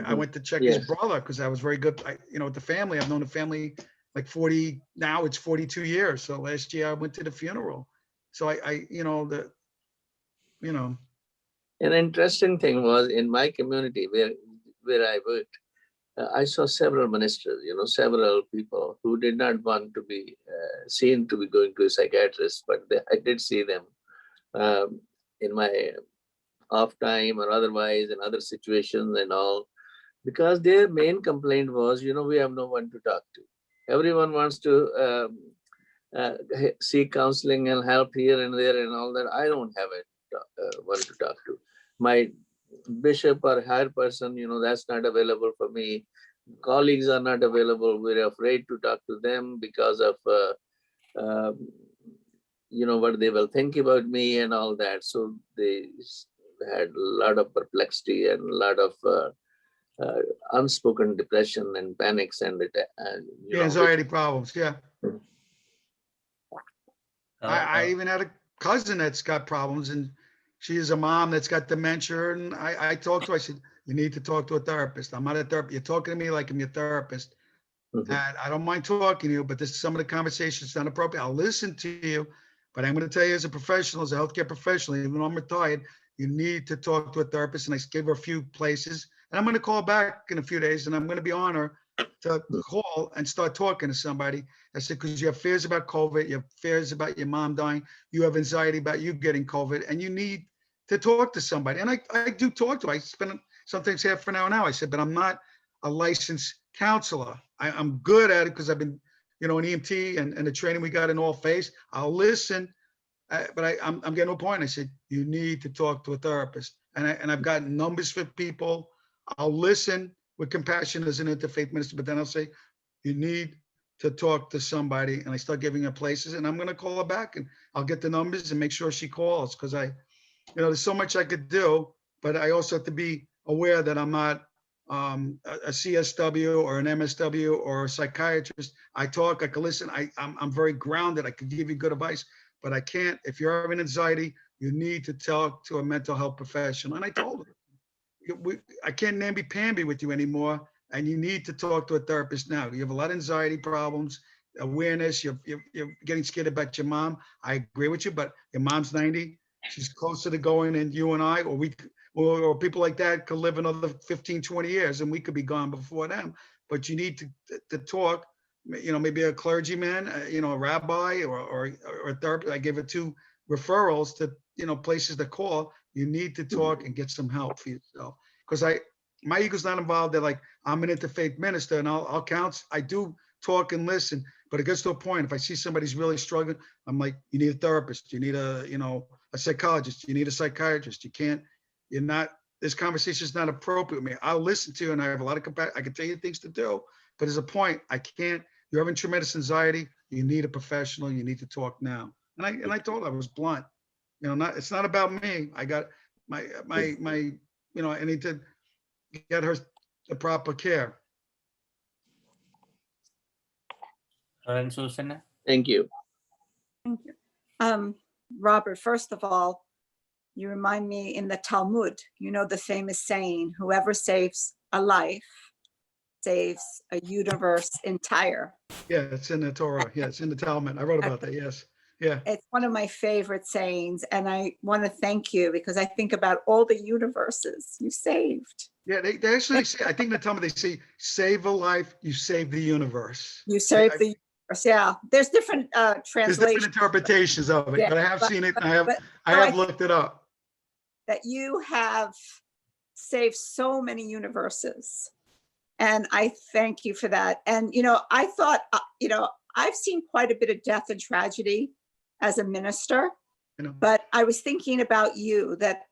I went to check his brother because I was very good, you know, with the family. I've known the family like 40, now it's 42 years. So last year I went to the funeral. So I you know,
An interesting thing was in my community where I worked, I saw several ministers, several people who did not want to be seen to be going to a psychiatrist, but I did see them in my off time or otherwise in other situations and all, because their main complaint was, we have no one to talk to. Everyone wants to seek counseling and help here and there and all that. I don't have one to talk to. My bishop or higher person, that's not available for me. Colleagues are not available. We're afraid to talk to them because of, what they will think about me and all that. So they had a lot of perplexity and a lot of unspoken depression and panics and
anxiety problems. Yeah.
Uh,
I even had a cousin that's got problems, and she is a mom that's got dementia. And I talked to her, I said, you need to talk to a therapist. I'm not a therapist. You're talking to me like I'm your therapist.
Mhm.
And I don't mind talking to you, but some of the conversations not appropriate. I'll listen to you, but I'm going to tell you as a professional, as a healthcare professional, even though I'm retired, you need to talk to a therapist. And I gave her a few places, and I'm going to call back in a few days, and I'm going to be on her to call and start talking to somebody. I said, because you have fears about COVID, you have fears about your mom dying, you have anxiety about you getting COVID, and you need to talk to somebody. And I do talk to her. I spend sometimes half an hour now. I said, but I'm not a licensed counselor. I'm good at it because I've been, an EMT and the training we got in all phase. I'll listen, but I'm getting to a point. I said, you need to talk to a therapist. And I've got numbers for people. I'll listen with compassion as an interfaith minister, but then I'll say, you need to talk to somebody. And I start giving her places, and I'm going to call her back, and I'll get the numbers and make sure she calls, because there's so much I could do, but I also have to be aware that I'm not a CSW or an MSW or a psychiatrist. I talk, I can listen. I'm very grounded. I can give you good advice, but I can't. If you're having anxiety, you need to talk to a mental health professional. And I told her, I can't namby-pamby with you anymore, and you need to talk to a therapist now. You have a lot of anxiety problems, awareness. You're getting scared about your mom. I agree with you, but your mom's 90. She's closer to going than you and I, or people like that could live another 15, 20 years, and we could be gone before them. But you need to talk, maybe a clergyman, a rabbi or a therapist. I gave her 2 referrals to, places to call. You need to talk and get some help for yourself. Because my ego's not involved. They're like, I'm an interfaith minister and I'll counsel. I do talk and listen, but it gets to a point. If I see somebody's really struggling, I'm like, you need a therapist. You need a psychologist. You need a psychiatrist. This conversation is not appropriate with me. I'll listen to you, and I have a lot of compassion. I can tell you things to do, but there's a point. I can't. You're having tremendous anxiety. You need a professional. You need to talk now. And I told her, I was blunt. It's not about me. I got my I need to get her the proper care.
Reverend Susan.
Thank you.
Thank you. Robert, first of all, you remind me in the Talmud, the famous saying, whoever saves a life saves a universe entire.
Yeah, it's in the Torah. Yeah, it's in the Talmud. I wrote about that. Yes. Yeah.
It's one of my favorite sayings, and I want to thank you because I think about all the universes you saved.
Yeah, they actually say, I think in the Talmud they say, save a life, you save the universe.
You saved the universe. Yeah, there's different translations.
There's different interpretations of it,
Yeah,
but I have seen it. And I
I
have looked it up.
That you have saved so many universes. And I thank you for that. And, I thought, I've seen quite a bit of death and tragedy as a minister, but I was thinking about you, that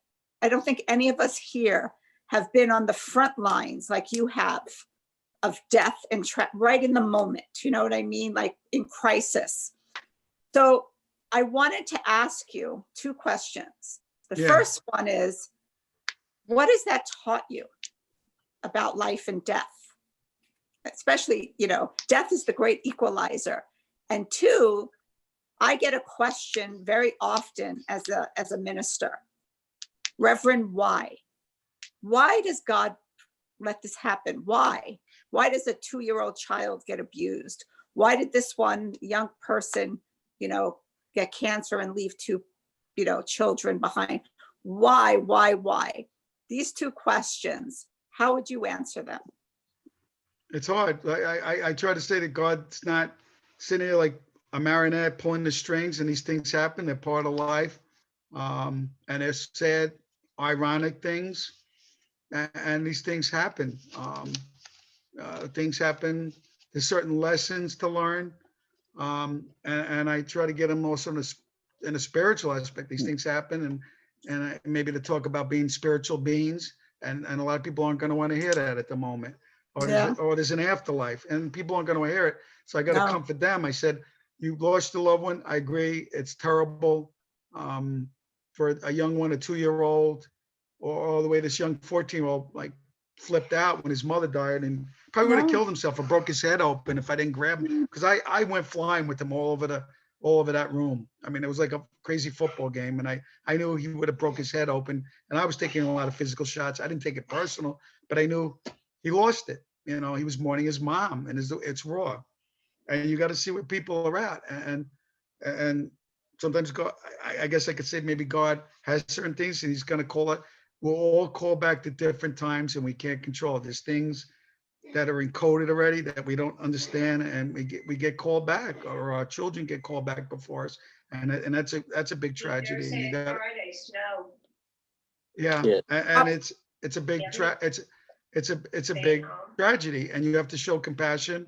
I don't think any of us here have been on the front lines like you have of death and right in the moment. You know what I mean? Like in crisis. So I wanted to ask you 2 questions. The first one is, what has that taught you about life and death? Especially, death is the great equalizer. And 2, I get a question very often as a minister. Reverend, why? Why does God let this happen? Why? Why does a 2-year-old child get abused? Why did this one young person, get cancer and leave 2, children behind? why? These two questions, how would you answer them?
It's hard. I try to say that God's not sitting here like a marionette pulling the strings, and these things happen. They're part of life. And they're sad, ironic things. And these things happen. Things happen. There's certain lessons to learn. And I try to get them also in a spiritual aspect. These things happen, and maybe to talk about being spiritual beings. And a lot of people aren't going to want to hear that at the moment. Or there's an afterlife, and people aren't going to hear it. So I got to comfort them. I said, you lost a loved one. I agree. It's terrible. For a young one, a 2-year-old, or all the way this young 14-year-old, like flipped out when his mother died, and probably would have killed himself or broke his head open if I didn't grab him, because I went flying with him all over that room. I mean, it was like a crazy football game, and I knew he would have broke his head open, and I was taking a lot of physical shots. I didn't take it personal, but I knew he lost it. You know, he was mourning his mom, and it's raw, and you got to see where people are at, and sometimes God, I guess I could say maybe God has certain things, and he's going to call it. We'll all call back to different times, and we can't control it. There's things that are encoded already that we don't understand, and we get called back, or our children get called back before us, and that's a big tragedy. And you got, and it's a big it's a big tragedy, and you have to show compassion.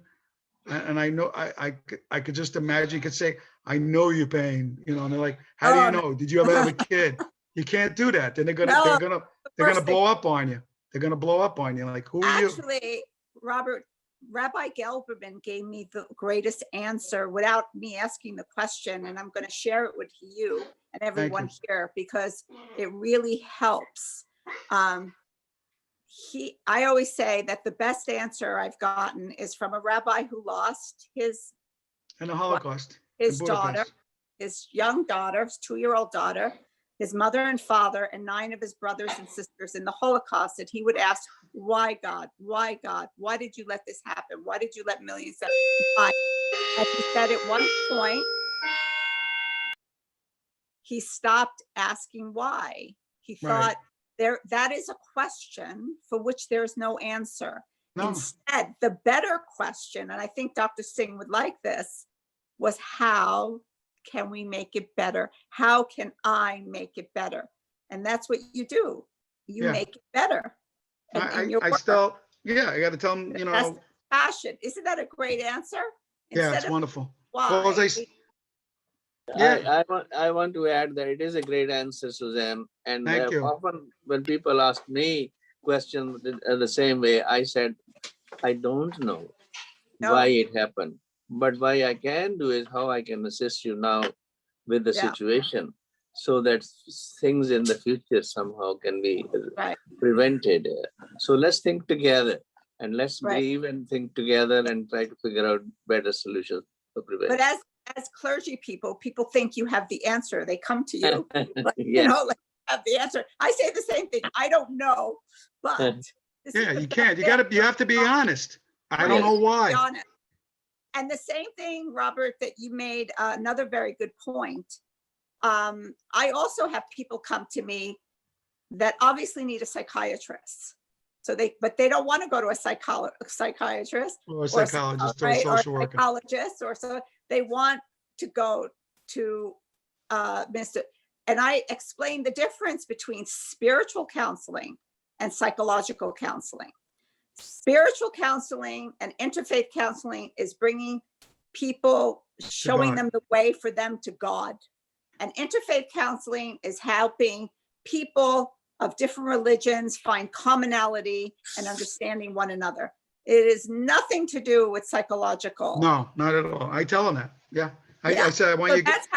And I know I could just imagine. You could say, I know your pain, you know, and they're like, how do you know? Did you ever have a kid? You can't do that. Then they're gonna blow up on you. They're gonna blow up on you. Like, who are you?
Actually, Robert, Rabbi Gelberman gave me the greatest answer without me asking the question, and I'm going to share it with you and everyone here because it really helps. I always say that the best answer I've gotten is from a rabbi who lost his
in the Holocaust,
his daughter, his young daughter, his 2-year-old daughter, his mother and father, and 9 of his brothers and sisters in the Holocaust. And he would ask, why God? Why God? Why did you let this happen? Why did you let millions of die? And he said at one point, he stopped asking why. He thought, that is a question for which there is no answer. No. Instead, the better question, and I think Dr. Singh would like this, was how can we make it better? How can I make it better? And that's what you do. You make it better.
I got to tell them, you know.
That's passion. Isn't that a great answer?
It's wonderful.
I want to add that it is a great answer, Suzanne. And often when people ask me questions the same way, I said, I don't know why it happened. But what I can do is how I can assist you now with the situation so that things in the future somehow can be prevented. So let's think together and let's grieve and think together and try to figure out better solutions for prevention.
But as clergy people think you have the answer. They come to you, you know, like have the answer. I say the same thing. I don't know, but
you can't. You have to be honest. I don't know why.
And the same thing, Robert, that you made another very good point. I also have people come to me that obviously need a psychiatrist. But they don't want to go to a psychiatrist
or a psychologist or a social worker.
Or so they want to go to Mr. And I explained the difference between spiritual counseling and psychological counseling. Spiritual counseling and interfaith counseling is bringing people, showing them the way for them to God. And interfaith counseling is helping people of different religions find commonality and understanding one another. It is nothing to do with psychological.
No, not at all. I tell them that. I said I want you.
That's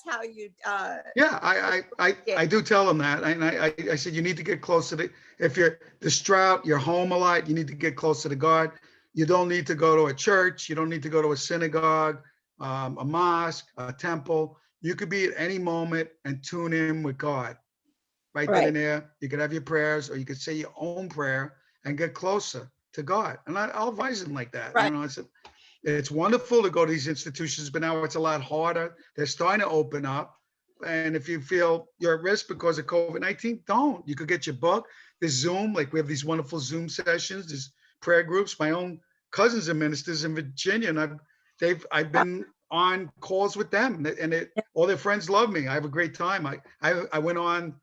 how you.
I do tell them that, and I said you need to get closer to. If you're distraught, you're home a lot. You need to get closer to God. You don't need to go to a church. You don't need to go to a synagogue, a mosque, a temple. You could be at any moment and tune in with God. Right then and there, you could have your prayers, or you could say your own prayer and get closer to God. And I'll advise them like that. You know, I said. It's wonderful to go to these institutions, but now it's a lot harder. They're starting to open up. And if you feel you're at risk because of COVID-19, don't. You could get your book. There's Zoom, like we have these wonderful Zoom sessions. There's prayer groups. My own cousins are ministers in Virginia, and I've been on calls with them, and all their friends love me. I have a great time. I went on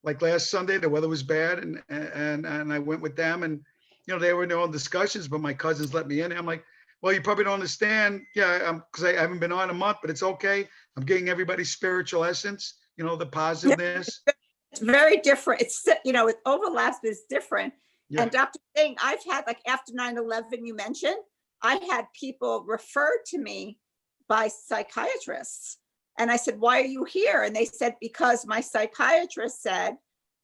like last Sunday. The weather was bad, and I went with them, and they were in their own discussions, but my cousins let me in. I'm like, well, you probably don't understand. Yeah, because I haven't been on a month, but it's okay. I'm getting everybody's spiritual essence, the positiveness.
It's very different. It's, it overlaps, but it's different.
Yeah.
And Dr. Singh, I've had, like, after 9/11, you mentioned, I had people referred to me by psychiatrists. And I said, why are you here? And they said, because my psychiatrist said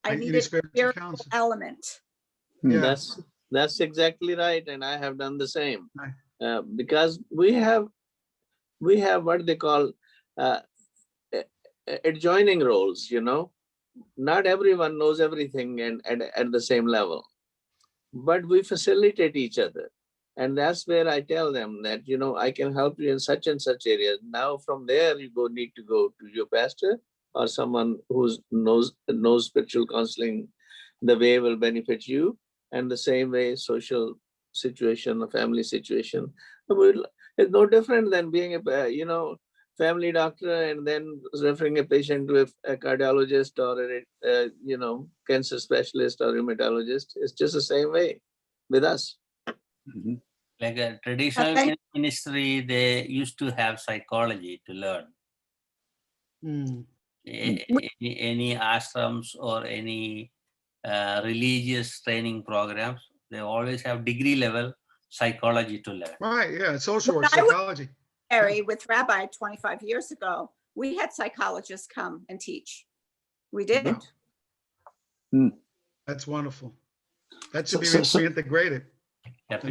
I needed a spiritual element.
Yeah.
That's exactly right. And I have done the same. Because we have what they call adjoining roles, not everyone knows everything and at the same level, but we facilitate each other. And that's where I tell them that, I can help you in such and such areas. Now from there, you need to go to your pastor or someone who knows spiritual counseling the way will benefit you. And the same way, social situation, a family situation, it's no different than being a, family doctor and then referring a patient to a cardiologist or a cancer specialist or rheumatologist. It's just the same way with us.
Mm-hmm. Like a traditional ministry, they used to have psychology to learn. Any ashrams or any religious training programs, they always have degree level psychology to learn.
Right, yeah, social work, psychology.
With Rabbi 25 years ago, we had psychologists come and teach. We did.
That's wonderful. That should be reintegrated.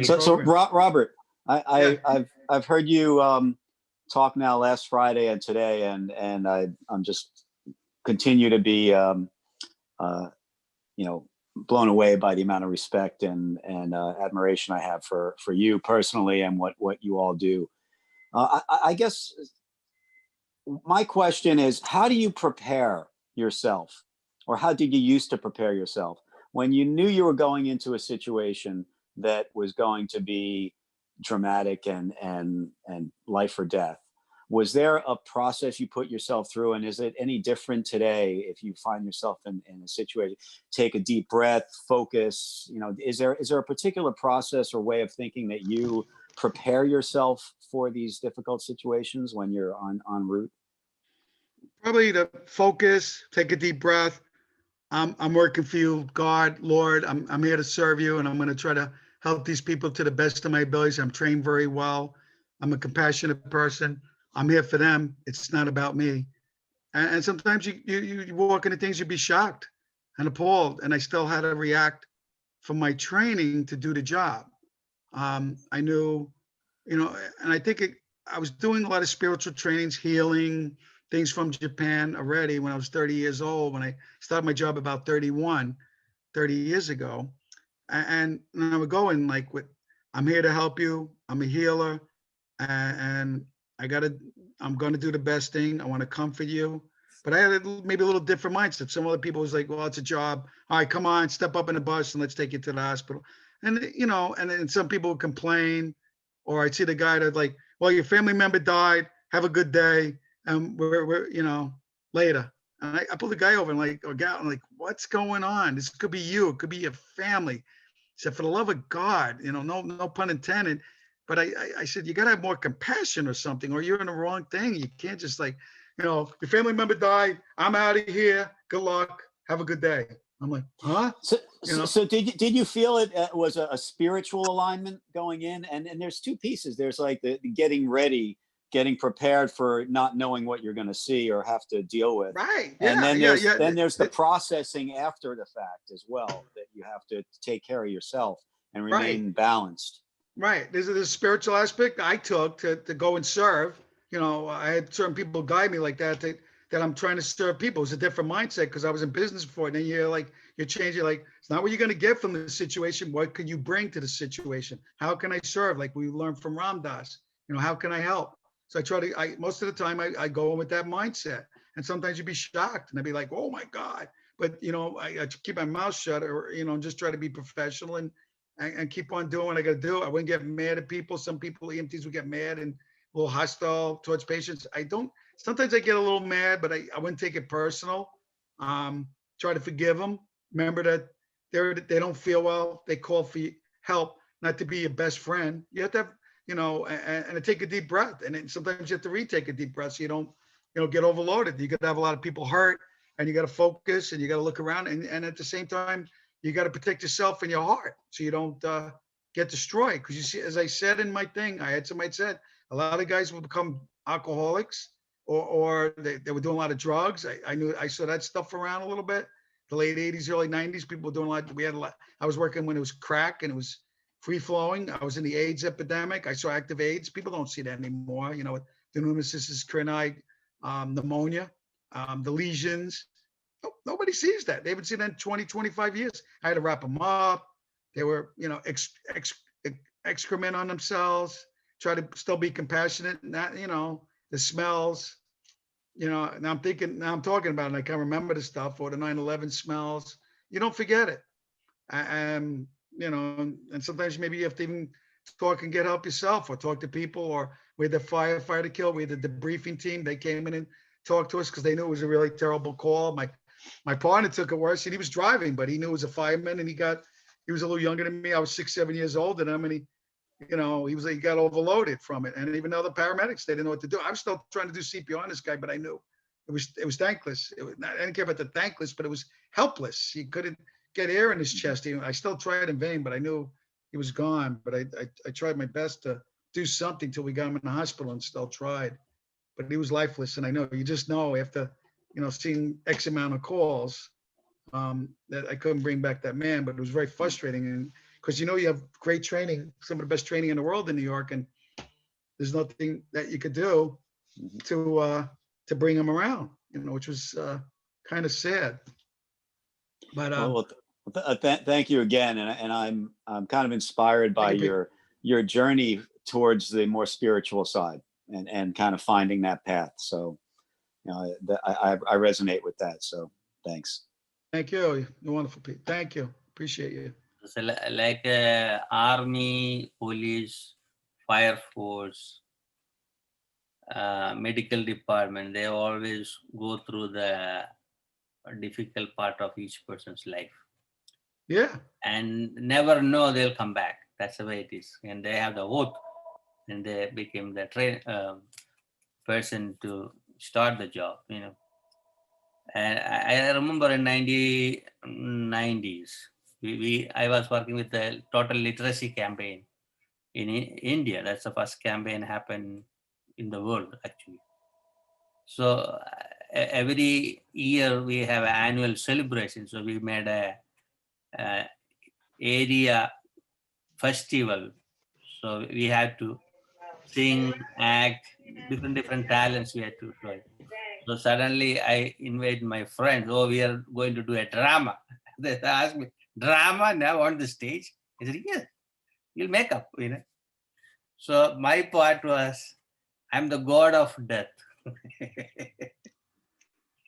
So Robert, I've heard you talk now last Friday and today, and I'm just continue to be blown away by the amount of respect and admiration I have for you personally and what you all do. I guess my question is, how do you prepare yourself, or how did you used to prepare yourself when you knew you were going into a situation that was going to be dramatic and life or death? Was there a process you put yourself through, and is it any different today if you find yourself in a situation? Take a deep breath, focus. Is there a particular process or way of thinking that you prepare yourself for these difficult situations when you're en route?
Probably to focus, take a deep breath. I'm working for you, God, Lord. I'm here to serve you, and I'm going to try to help these people to the best of my abilities. I'm trained very well. I'm a compassionate person. I'm here for them. It's not about me. And sometimes you walk into things, you'd be shocked and appalled. And I still had to react from my training to do the job. I knew, and I think I was doing a lot of spiritual trainings, healing, things from Japan already when I was 30 years old, when I started my job about 30 years ago. And I would go in like, I'm here to help you. I'm a healer. And I'm going to do the best thing. I want to comfort you. But I had maybe a little different mindset. Some other people was like, well, it's a job. All right, come on, step up in the bus and let's take you to the hospital. And, and then some people would complain, or I'd see the guy that's like, well, your family member died. Have a good day. And we're later. And I pulled the guy over and I'm like, what's going on? This could be you. It could be your family. He said, for the love of God, no pun intended. But I said, you got to have more compassion or something, or you're in the wrong thing. You can't just your family member died. I'm out of here. Good luck. Have a good day. I'm like, huh?
So did you feel it was a spiritual alignment going in? And there's two pieces. There's like the getting ready, getting prepared for not knowing what you're going to see or have to deal with.
Right.
Yeah, and then there's the processing after the fact as well, that you have to take care of yourself and remain balanced.
Right. There's a spiritual aspect I took to go and serve. I had certain people guide me like that I'm trying to serve people. It's a different mindset because I was in business before. And then you're changing, it's not what you're going to get from the situation. What could you bring to the situation? How can I serve? Like we learned from Ram Dass, how can I help? So most of the time I go in with that mindset. And sometimes you'd be shocked and I'd be like, oh my God. But, you know, I keep my mouth shut, or, you know, just try to be professional and keep on doing what I got to do. I wouldn't get mad at people. Some people, EMTs, would get mad and a little hostile towards patients. I don't, sometimes I get a little mad, but I wouldn't take it personal. Try to forgive them. Remember that they don't feel well. They call for help, not to be your best friend. You have to have, you know, and take a deep breath. And then sometimes you have to retake a deep breath so you don't, you know, get overloaded. You could have a lot of people hurt, and you got to focus and you got to look around. And at the same time, you got to protect yourself and your heart so you don't get destroyed. Because you see, as I said in my thing, I had somebody said, a lot of guys will become alcoholics, or they were doing a lot of drugs. I saw that stuff around a little bit. The late 80s, early 90s, people were doing a lot. We had a lot. I was working when it was crack and it was free flowing. I was in the AIDS epidemic. I saw active AIDS. People don't see that anymore. You know, the pneumocystis carinii, pneumonia, the lesions. Nobody sees that. They haven't seen that in 20, 25 years. I had to wrap them up. They were, you know, excrement on themselves. Try to still be compassionate. Not, you know, the smells. You know, now I'm talking about it. I can't remember the stuff, or the 9/11 smells. You don't forget it. And, you know, and sometimes maybe you have to even talk and get help yourself, or talk to people, or we had the firefighter kill. We had the debriefing team. They came in and talked to us because they knew it was a really terrible call. My partner took it worse, and he was driving, but he knew it was a fireman, and he was a little younger than me. I was 6, 7 years older than him, and he got overloaded from it. And even other paramedics, they didn't know what to do. I was still trying to do CPR on this guy, but I knew it was thankless. I didn't care about the thankless, but it was helpless. He couldn't get air in his chest. I still tried in vain, but I knew he was gone. But I tried my best to do something till we got him in the hospital, and still tried. But he was lifeless. And I know, you just know after, you know, seeing X amount of calls, that I couldn't bring back that man. But it was very frustrating. And because, you know, you have great training, some of the best training in the world in New York, and there's nothing that you could do to bring him around, you know, which was kind of sad. But
thank you again, and I'm kind of inspired by your journey towards the more spiritual side, and kind of finding that path. So, you know, I resonate with that. So, thanks.
Thank you. You're wonderful, Pete. Thank you. Appreciate you.
So like army, police, fire force, medical department, they always go through the difficult part of each person's life.
Yeah.
And never know they'll come back. That's the way it is. And they have the hope, and they became the person to start the job, you know. And I remember in 90s, I was working with the total literacy campaign in India. That's the first campaign happened in the world, actually. So every year we have an annual celebration. So we made a area festival. So we had to sing, act, different talents we had to try. So suddenly I invite my friends, oh, we are going to do a drama. They asked me, drama now on the stage? I said, yes, you'll make up, you know. So my part was, I'm the god of death.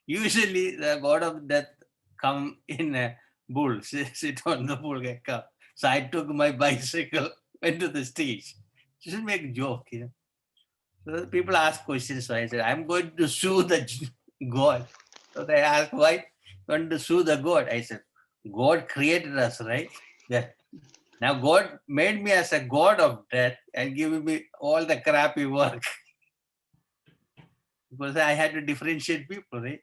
Usually the god of death come in a bull, sit on the bull, get come. So I took my bicycle, went to the stage. Just make a joke, you know. So people ask questions. So I said, I'm going to sue the God. So they asked, why you want to sue the God? I said, God created us, right? Yeah. Now God made me as a god of death and giving me all the crappy work. Because I had to differentiate people, right?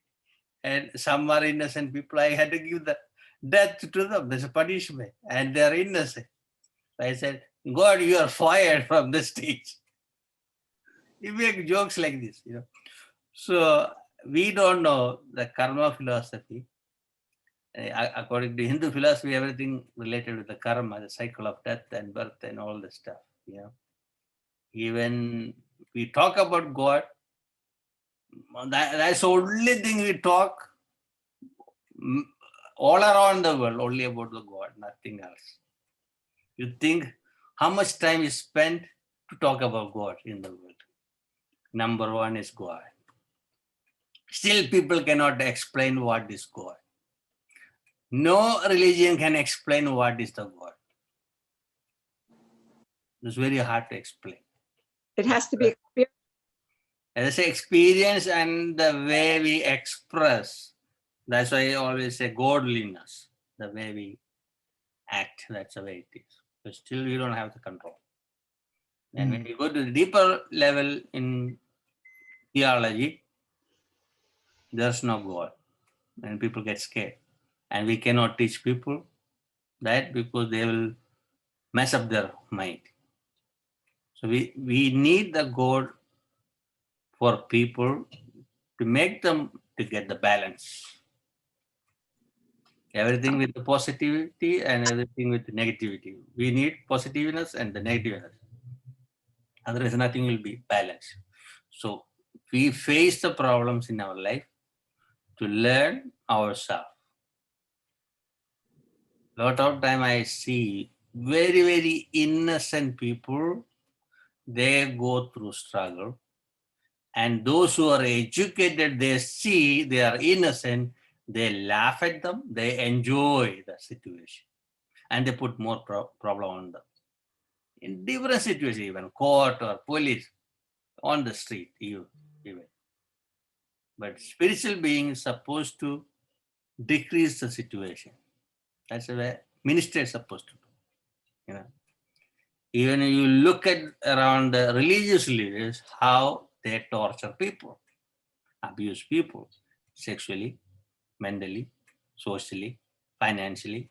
And some are innocent people. I had to give the death to them. There's a punishment. And they're innocent. So I said, God, you are fired from the stage. You make jokes like this, you know. So we don't know the karma philosophy. According to Hindu philosophy, everything related with the karma, the cycle of death and birth and all the stuff, you know. Even we talk about God, that's the only thing we talk all around the world, only about the God, nothing else. You think how much time is spent to talk about God in the world? Number one is God. Still people cannot explain what is God. No religion can explain what is the God. It's very hard to explain.
It has to be experienced.
As I say, experience and the way we express. That's why I always say godliness, the way we act, that's the way it is. But still we don't have the control. And when we go to the deeper level in theology, there's no God. And people get scared. And we cannot teach people that because they will mess up their mind. So we need the God for people to make them to get the balance. Everything with the positivity and everything with the negativity. We need positiveness and the negativeness. Otherwise, nothing will be balanced. So we face the problems in our life to learn ourselves. A lot of time I see very, very innocent people, they go through struggle. And those who are educated, they see they are innocent, they laugh at them, they enjoy the situation. And they put more problem on them. In different situations, even court or police, on the street, even. But spiritual being is supposed to decrease the situation. That's the way minister is supposed to do. You know, even if you look at around the religious leaders, how they torture people, abuse people, sexually, mentally, socially, financially.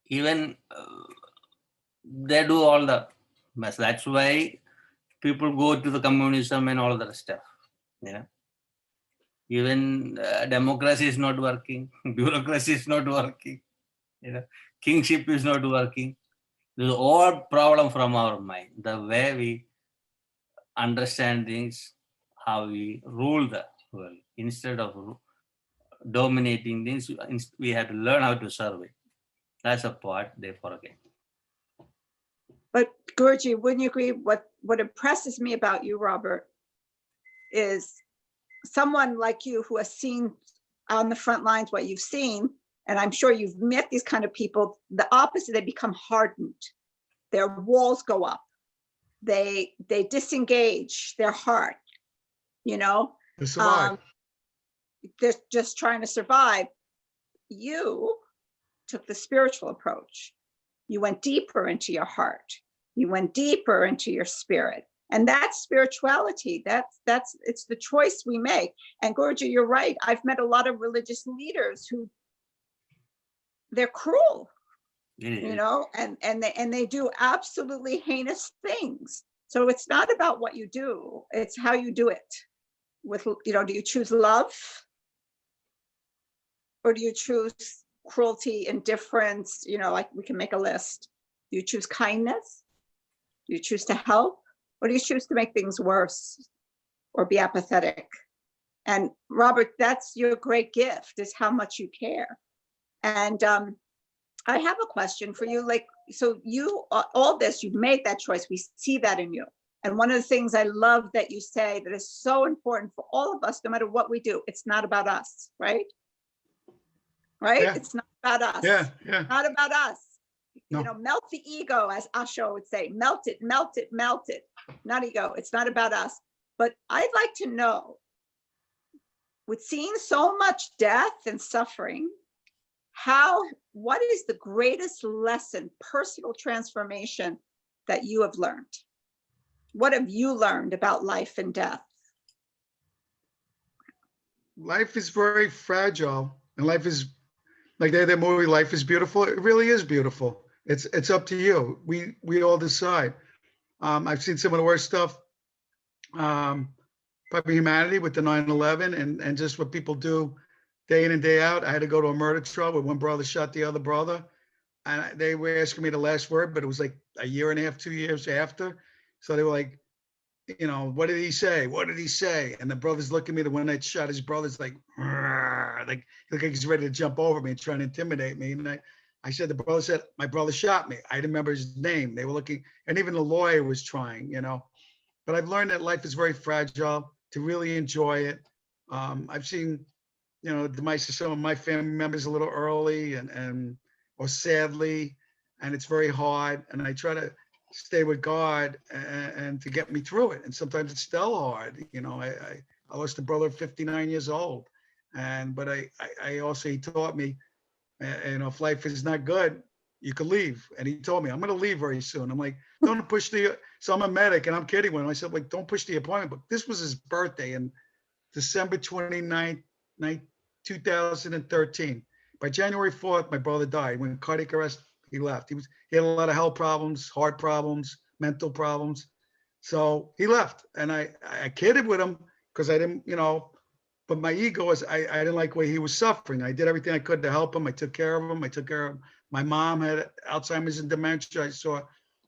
Even they do all the mess. That's why people go to the communism and all that stuff. You know, even democracy is not working, bureaucracy is not working. You know, kingship is not working. This is all problem from our mind. The way we understand things, how we rule the world. Instead of dominating things, we have to learn how to serve it. That's a part they forget.
But Guruji, wouldn't you agree? What impresses me about you, Robert, is someone like you who has seen on the front lines what you've seen, and I'm sure you've met these kind of people. The opposite, they become hardened. Their walls go up. They disengage their heart. You know,
To survive.
they're just trying to survive. You took the spiritual approach. You went deeper into your heart. You went deeper into your spirit. And that's spirituality. It's the choice we make. And Guruji, you're right. I've met a lot of religious leaders who they're cruel, you know, and they do absolutely heinous things. So it's not about what you do, it's how you do it. With, you know, do you choose love? Or do you choose cruelty, indifference? You know, like we can make a list. Do you choose kindness? Do you choose to help? Or do you choose to make things worse or be apathetic? And Robert, that's your great gift, is how much you care. And I have a question for you. Like, so you, all this, you've made that choice. We see that in you. And one of the things I love that you say that is so important for all of us, no matter what we do, it's not about us, right? Right?
Yeah.
It's not about us.
Yeah.
Not about us.
No.
You know, melt the ego, as Osho would say, melt it, melt it, melt it. Not ego. It's not about us. But I'd like to know, with seeing so much death and suffering, what is the greatest lesson, personal transformation that you have learned? What have you learned about life and death?
Life is very fragile, and life is like that movie, Life is Beautiful. It really is beautiful. It's up to you. We all decide. I've seen some of the worst stuff, probably humanity with the 9/11 and just what people do day in and day out. I had to go to a murder trial where one brother shot the other brother, and they were asking me the last word, but it was like a year and a half, 2 years after. So they were like, you know, what did he say? What did he say? And the brother's looking at me. The one that shot his brother's like look like he's ready to jump over me and trying to intimidate me. And I said, the brother said, my brother shot me. I didn't remember his name. They were looking, and even the lawyer was trying, you know. But I've learned that life is very fragile, to really enjoy it. I've seen, demise of some of my family members a little early or sadly, and it's very hard. And I try to stay with God and to get me through it. And sometimes it's still hard. I lost a brother 59 years old. But I also, he taught me, if life is not good, you can leave. And he told me, I'm going to leave very soon. I'm like, don't push so I'm a medic and I'm kidding with him. I said, like, don't push the appointment. But this was his birthday in December 29th, 2013. By January 4th, my brother died. When cardiac arrest, he left. He had a lot of health problems, heart problems, mental problems. So he left. And I kidded with him because I didn't, but my ego was, I didn't like the way he was suffering. I did everything I could to help him. I took care of him. I took care of him. My mom had Alzheimer's and dementia. I saw,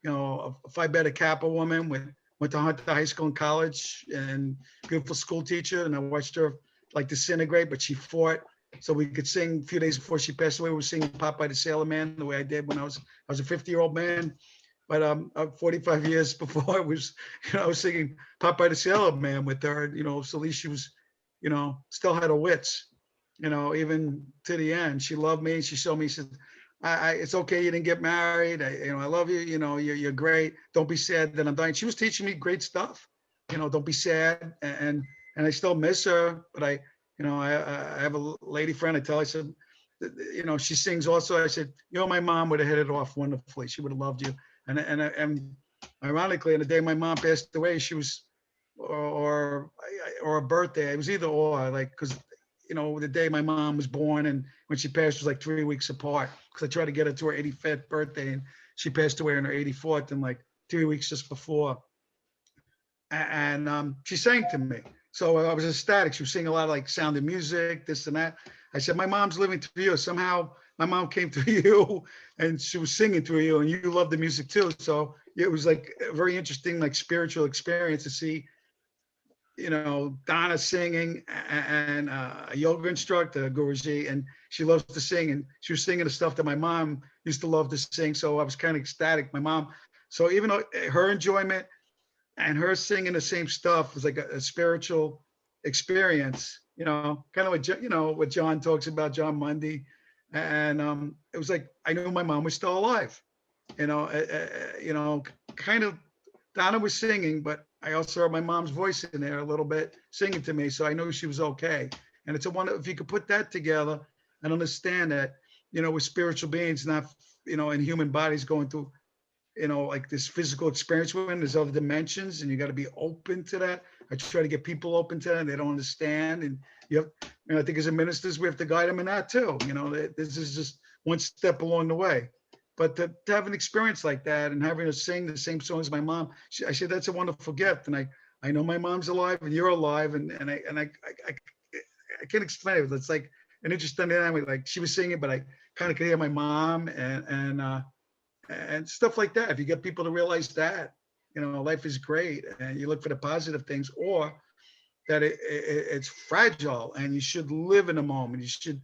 a Phi Beta Kappa woman, went to Hunter High School and college, and beautiful school teacher. And I watched her like disintegrate, but she fought so we could sing. A few days before she passed away, we were singing Popeye the Sailor Man the way I did when I was a 50-year-old man. But 45 years before I was singing Popeye the Sailor Man with her, so at least she was, still had her wits, even to the end. She loved me. She showed me, she said, it's okay, you didn't get married. I love you. You're great. Don't be sad that I'm dying. She was teaching me great stuff. Don't be sad. And I still miss her. But I have a lady friend. I tell her, I said, she sings also. I said, my mom would have hit it off wonderfully. She would have loved you. And ironically, on the day my mom passed away, she was, or a birthday. It was either or, like, because the day my mom was born and when she passed was like 3 weeks apart, because I tried to get her to her 85th birthday and she passed away on her 84th and like 3 weeks just before. And she sang to me. So I was ecstatic. She was singing a lot of like Sound of Music, this and that. I said, my mom's living through you. Somehow my mom came through you and she was singing through you and you love the music too. So it was like a very interesting, like spiritual experience to see, Donna singing and a yoga instructor, Guruji, and she loves to sing, and she was singing the stuff that my mom used to love to sing. So I was kind of ecstatic. My mom, so even though her enjoyment and her singing the same stuff was like a spiritual experience, kind of what John talks about, John Mundy. And it was like, I knew my mom was still alive, kind of Donna was singing, but I also heard my mom's voice in there a little bit singing to me. So I knew she was okay. And it's a wonder if you could put that together and understand that, we're spiritual beings, not, in human bodies going through, like this physical experience when there's other dimensions, and you got to be open to that. I try to get people open to that, and they don't understand. And I think as a ministers, we have to guide them in that too. This is just one step along the way. But to have an experience like that and having her sing the same song as my mom, I said, that's a wonderful gift. And I know my mom's alive and you're alive. And I can't explain it. It's like an interesting dynamic. Like she was singing, but I kind of could hear my mom and stuff like that. If you get people to realize that, life is great and you look for the positive things, or that it's fragile and you should live in the moment. You should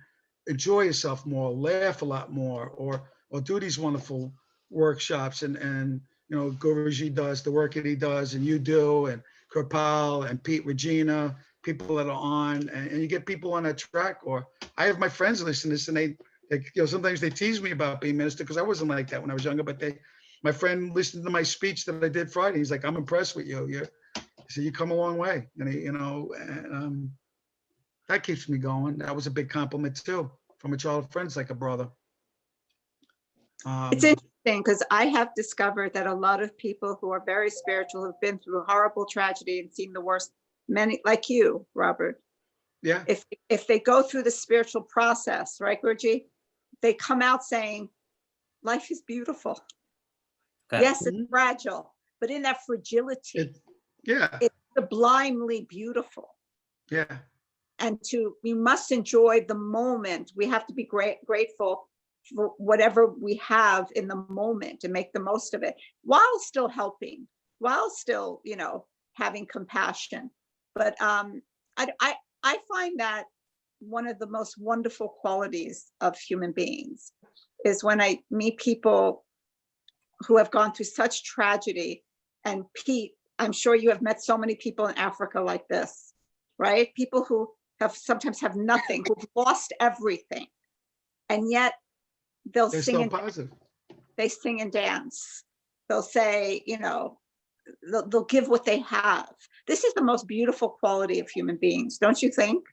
enjoy yourself more, laugh a lot more, or do these wonderful workshops and Guruji does the work that he does, and you do, and Kirpal and Pete Regina, people that are on, and you get people on that track. Or I have my friends listen to this, and they sometimes they tease me about being minister because I wasn't like that when I was younger. But my friend listened to my speech that I did Friday. He's like, I'm impressed with you. So you come a long way, and that keeps me going. That was a big compliment too from a child friends, like a brother.
It's interesting because I have discovered that a lot of people who are very spiritual have been through horrible tragedy and seen the worst, many like you, Robert.
Yeah.
If they go through the spiritual process, right, Guruji, they come out saying, life is beautiful.
Okay.
Yes, it's fragile, but in that fragility, it's sublimely beautiful.
Yeah.
And we must enjoy the moment. We have to be grateful for whatever we have in the moment and make the most of it while still helping, while still, having compassion. But I find that one of the most wonderful qualities of human beings is when I meet people who have gone through such tragedy. And Pete, I'm sure you have met so many people in Africa like this, right? People who sometimes have nothing, who've lost everything, and yet they'll
They're
sing
still
and
positive.
they sing and dance. They'll say, you know, they'll give what they have. This is the most beautiful quality of human beings, don't you think?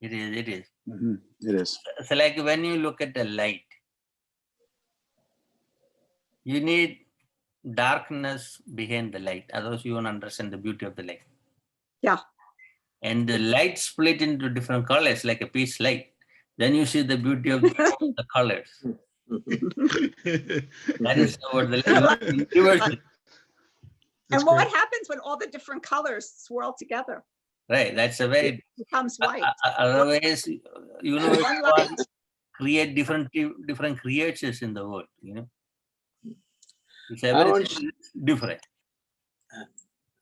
It is. It is.
Mhm. It is.
So, like when you look at the light, you need darkness behind the light. Otherwise, you won't understand the beauty of the light.
Yeah.
And the light split into different colors, like a peach light. Then you see the beauty of the colors. That is what the light is universal.
And what happens when all the different colors swirl together?
Right. That's a very.
It becomes white.
Otherwise, universe
One light.
create different creatures in the world. You know, it's a
I
very
want-
different.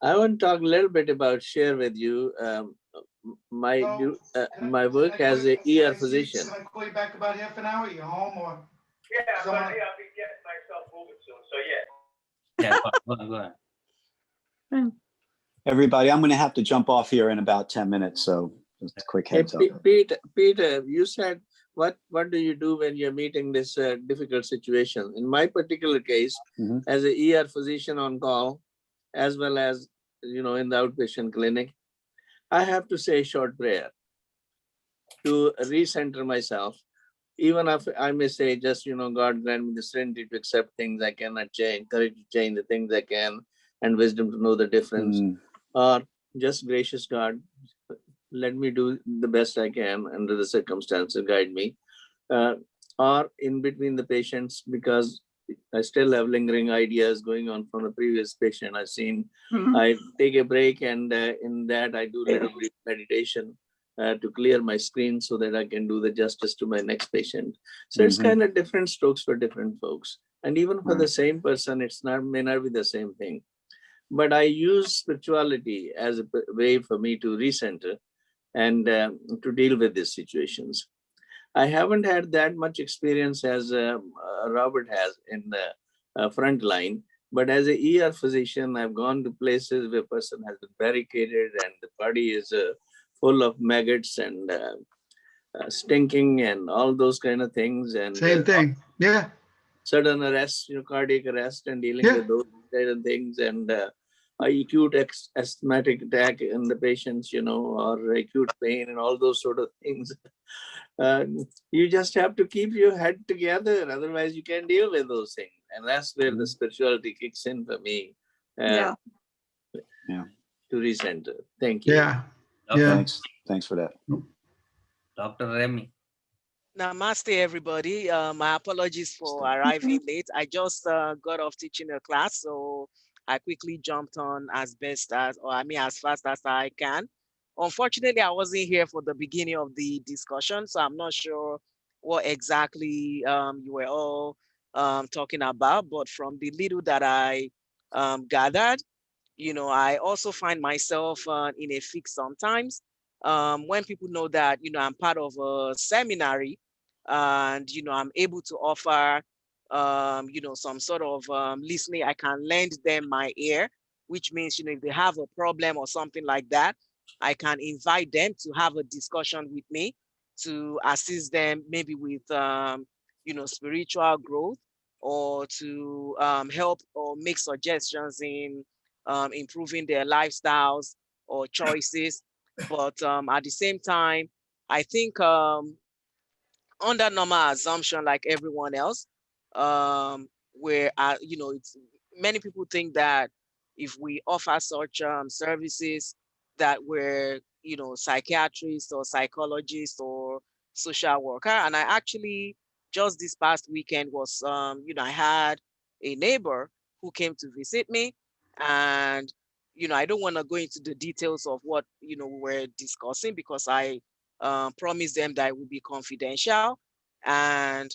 I want to talk a little bit about, share with you my work as a ER physician.
Can I call you back about half an hour? Are you home or?
Yeah, but
Someone-
hey, I'll be getting myself moving soon. So yeah.
Yeah, go ahead.
Everybody, I'm going to have to jump off here in about 10 minutes. So just a quick
Hey,
heads up.
Peter, you said, what do you do when you're meeting this difficult situation? In my particular case,
Mhm.
as a ER physician on call, as well as, you know, in the outpatient clinic, I have to say a short prayer to recenter myself. Even if I may say just, you know, God grant me the serenity to accept things I cannot change, courage to change the things I can, and wisdom to know the difference.
Mm.
Or just gracious God, let me do the best I can under the circumstances, guide me. Or in between the patients, because I still have lingering ideas going on from the previous patient I've seen.
Mhm.
I take a break, and in that I do a little brief meditation to clear my screen so that I can do the justice to my next patient. So it's
Mhm.
kind of different strokes for different folks. And even for the
Right.
same person, it's not, may not be the same thing. But I use spirituality as a way for me to recenter and to deal with these situations. I haven't had that much experience as Robert has in the front line, but as a ER physician, I've gone to places where a person has been barricaded and the body is full of maggots and stinking and all those kind of things. And
Same thing. Yeah.
sudden arrest, you know, cardiac arrest, and dealing
Yeah.
with those kind of things, and acute asthmatic attack in the patients, you know, or acute pain and all those sort of things. You just have to keep your head together, otherwise you can't deal with those things. And that's where the spirituality kicks in for me.
Yeah.
To recenter. Thank you.
Yeah.
Doctor,
Yeah.
Thanks for that.
Dr. Remy.
Namaste, everybody. My apologies for arriving late. I just got off teaching a class, so I quickly jumped on as fast as I can. Unfortunately, I wasn't here for the beginning of the discussion, so I'm not sure what exactly you were all talking about. But from the little that I gathered, you know, I also find myself in a fix sometimes when people know that, you know, I'm part of a seminary and, you know, I'm able to offer, you know, some sort of listening. I can lend them my ear, which means, you know, if they have a problem or something like that, I can invite them to have a discussion with me to assist them maybe with, you know, spiritual growth, or to help or make suggestions in improving their lifestyles or choices. But at the same time, I think under normal assumption, like everyone else, where you know, it's many people think that if we offer such services, that we're, you know, psychiatrists or psychologists or social worker. And I actually just this past weekend was, you know, I had a neighbor who came to visit me, and you know, I don't want to go into the details of what, you know, we were discussing, because I promised them that it would be confidential. And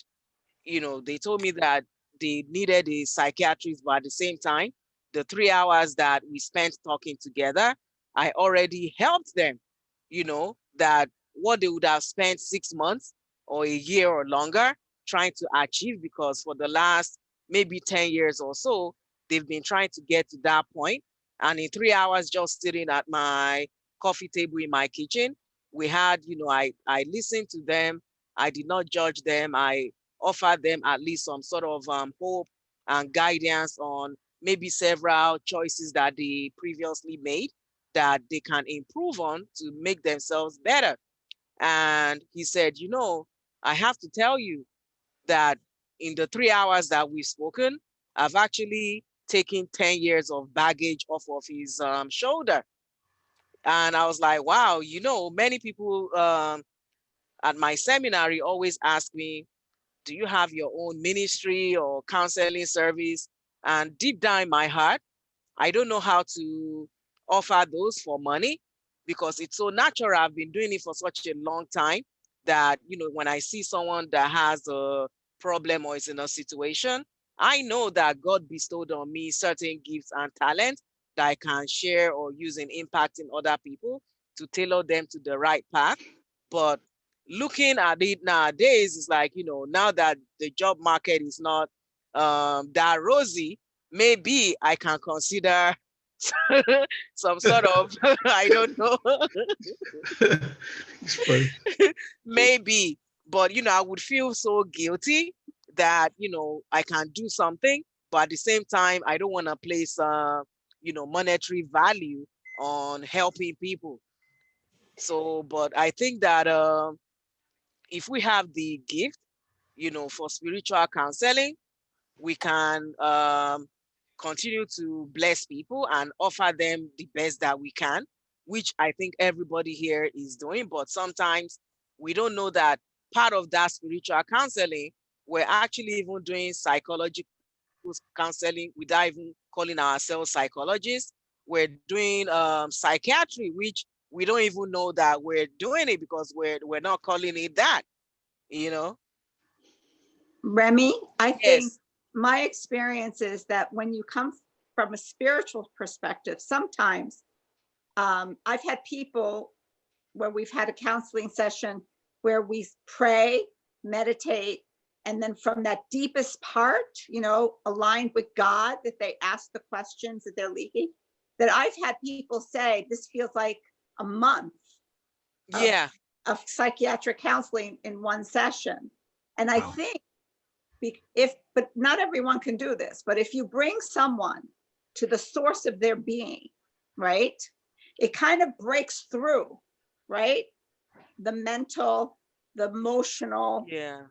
you know, they told me that they needed a psychiatrist, but at the same time, the 3 hours that we spent talking together, I already helped them, you know, that what they would have spent 6 months or a year or longer trying to achieve, because for the last maybe 10 years or so, they've been trying to get to that point. And in 3 hours, just sitting at my coffee table in my kitchen. We had, I listened to them. I did not judge them. I offered them at least some sort of hope and guidance on maybe several choices that they previously made that they can improve on to make themselves better. And he said, I have to tell you that in the 3 hours that we've spoken, I've actually taken 10 years of baggage off of his shoulder. And I was like, wow, many people at my seminary always ask me, do you have your own ministry or counseling service? And deep down in my heart, I don't know how to offer those for money because it's so natural. I've been doing it for such a long time that, when I see someone that has a problem or is in a situation, I know that God bestowed on me certain gifts and talents that I can share or use in impacting other people to tailor them to the right path. But looking at it nowadays, it's like, now that the job market is not that rosy, maybe I can consider some sort of, I don't know,
It's funny.
maybe, but, I would feel so guilty that, I can do something, but at the same time, I don't want to place, monetary value on helping people. So, but I think that if we have the gift, for spiritual counseling, we can continue to bless people and offer them the best that we can, which I think everybody here is doing. But sometimes we don't know that part of that spiritual counseling, we're actually even doing psychological counseling without even calling ourselves psychologists. We're doing psychiatry, which we don't even know that we're doing it because we're not calling it that,
Remy, I think
Yes.
my experience is that when you come from a spiritual perspective, sometimes I've had people where we've had a counseling session where we pray, meditate, and then from that deepest part, aligned with God, that they ask the questions that they're leaking, that I've had people say, this feels like a month
Yeah.
of psychiatric counseling in one session. And I
Wow.
think but not everyone can do this, but if you bring someone to the source of their being, right, it kind of breaks through, right? The mental, the emotional.
Yeah.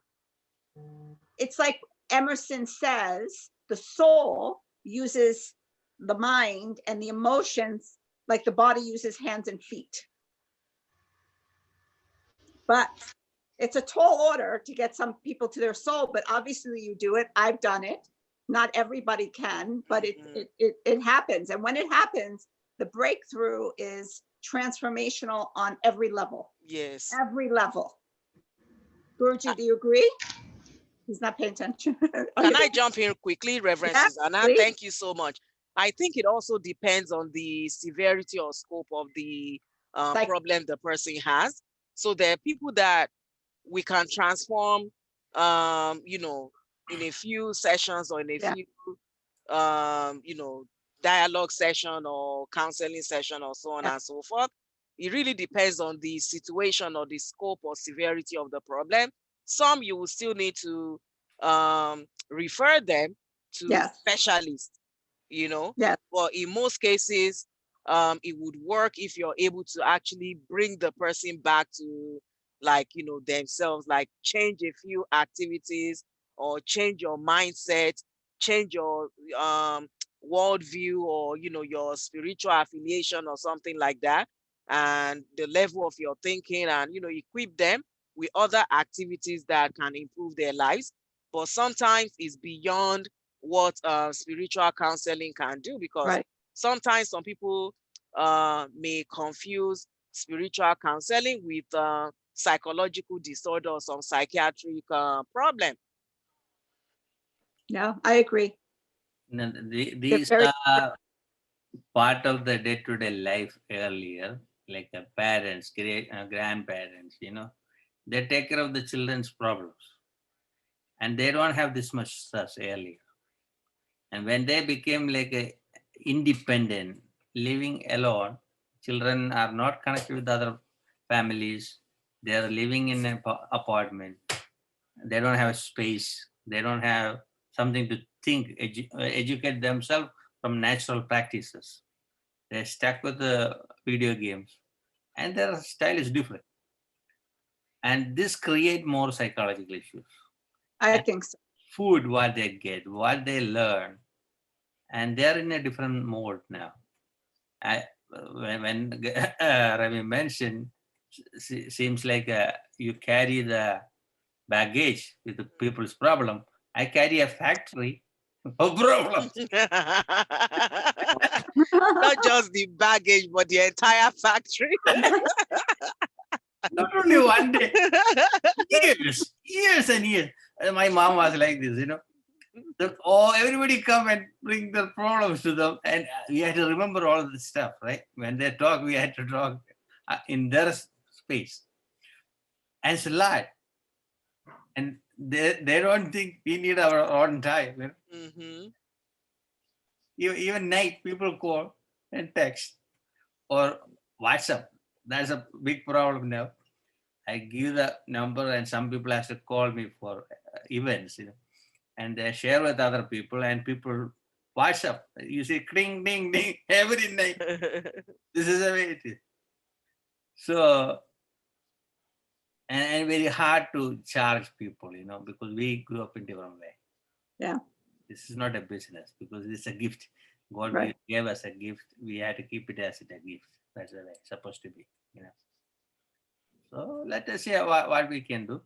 It's like Emerson says, the soul uses the mind and the emotions like the body uses hands and feet. But it's a tall order to get some people to their soul, but obviously you do it. I've done it. Not everybody can, but it happens. And when it happens, the breakthrough is transformational on every level.
Yes.
Every level. Guruji, do you agree? He's not paying attention.
Can I jump in quickly, Reverend
Yeah,
Susanna?
please.
Thank you so much. I think it also depends on the severity or scope of the problem the person has. So there are people that we can transform, in a few sessions or in a few, dialogue session or counseling session or so on and so forth. It really depends on the situation or the scope or severity of the problem. Some you will still need to refer them to specialists, but in most cases, it would work if you're able to actually bring the person back to themselves, like change a few activities or change your mindset, change your worldview or your spiritual affiliation or something like that, and the level of your thinking, and equip them with other activities that can improve their lives. But sometimes it's beyond what spiritual counseling can do, because sometimes some people may confuse spiritual counseling with psychological disorder or some psychiatric problem.
No, I agree.
These are part of the day-to-day life earlier, like the parents, grandparents, they take care of the children's problems and they don't have this much stress earlier. And when they became like a independent, living alone, Children are not connected with other families. They are living in an apartment. They don't have space. They don't have something to think, educate themselves from natural practices. They're stuck with the video games, and their style is different. And this create more psychological issues.
I think so.
Food, what they get, what they learn, and they're in a different mode now. When Ravi mentioned, seems like you carry the baggage with the people's problem. I carry a factory of problems.
Not just the baggage, but the entire factory.
Not only one day, years and years. And my mom was like this, you know. Everybody come and bring their problems to them, and we had to remember all this stuff, right? When they talk, we had to talk in their space. And it's a lot. And they don't think we need our own time. You know?
Mm-hmm.
Even night, people call and text or WhatsApp. That's a big problem now. I give the number, and some people have to call me for events, you know, and they share with other people, and people WhatsApp. You see, ding, ding, ding, every night. This is the way it is. So, and very hard to charge people, you know, because we grew up in different way.
Yeah.
This is not a business, because it's a gift. God
Right.
gave us a gift. We had to keep it as a gift. That's the way it's supposed to be, you know. So let us see what we can do.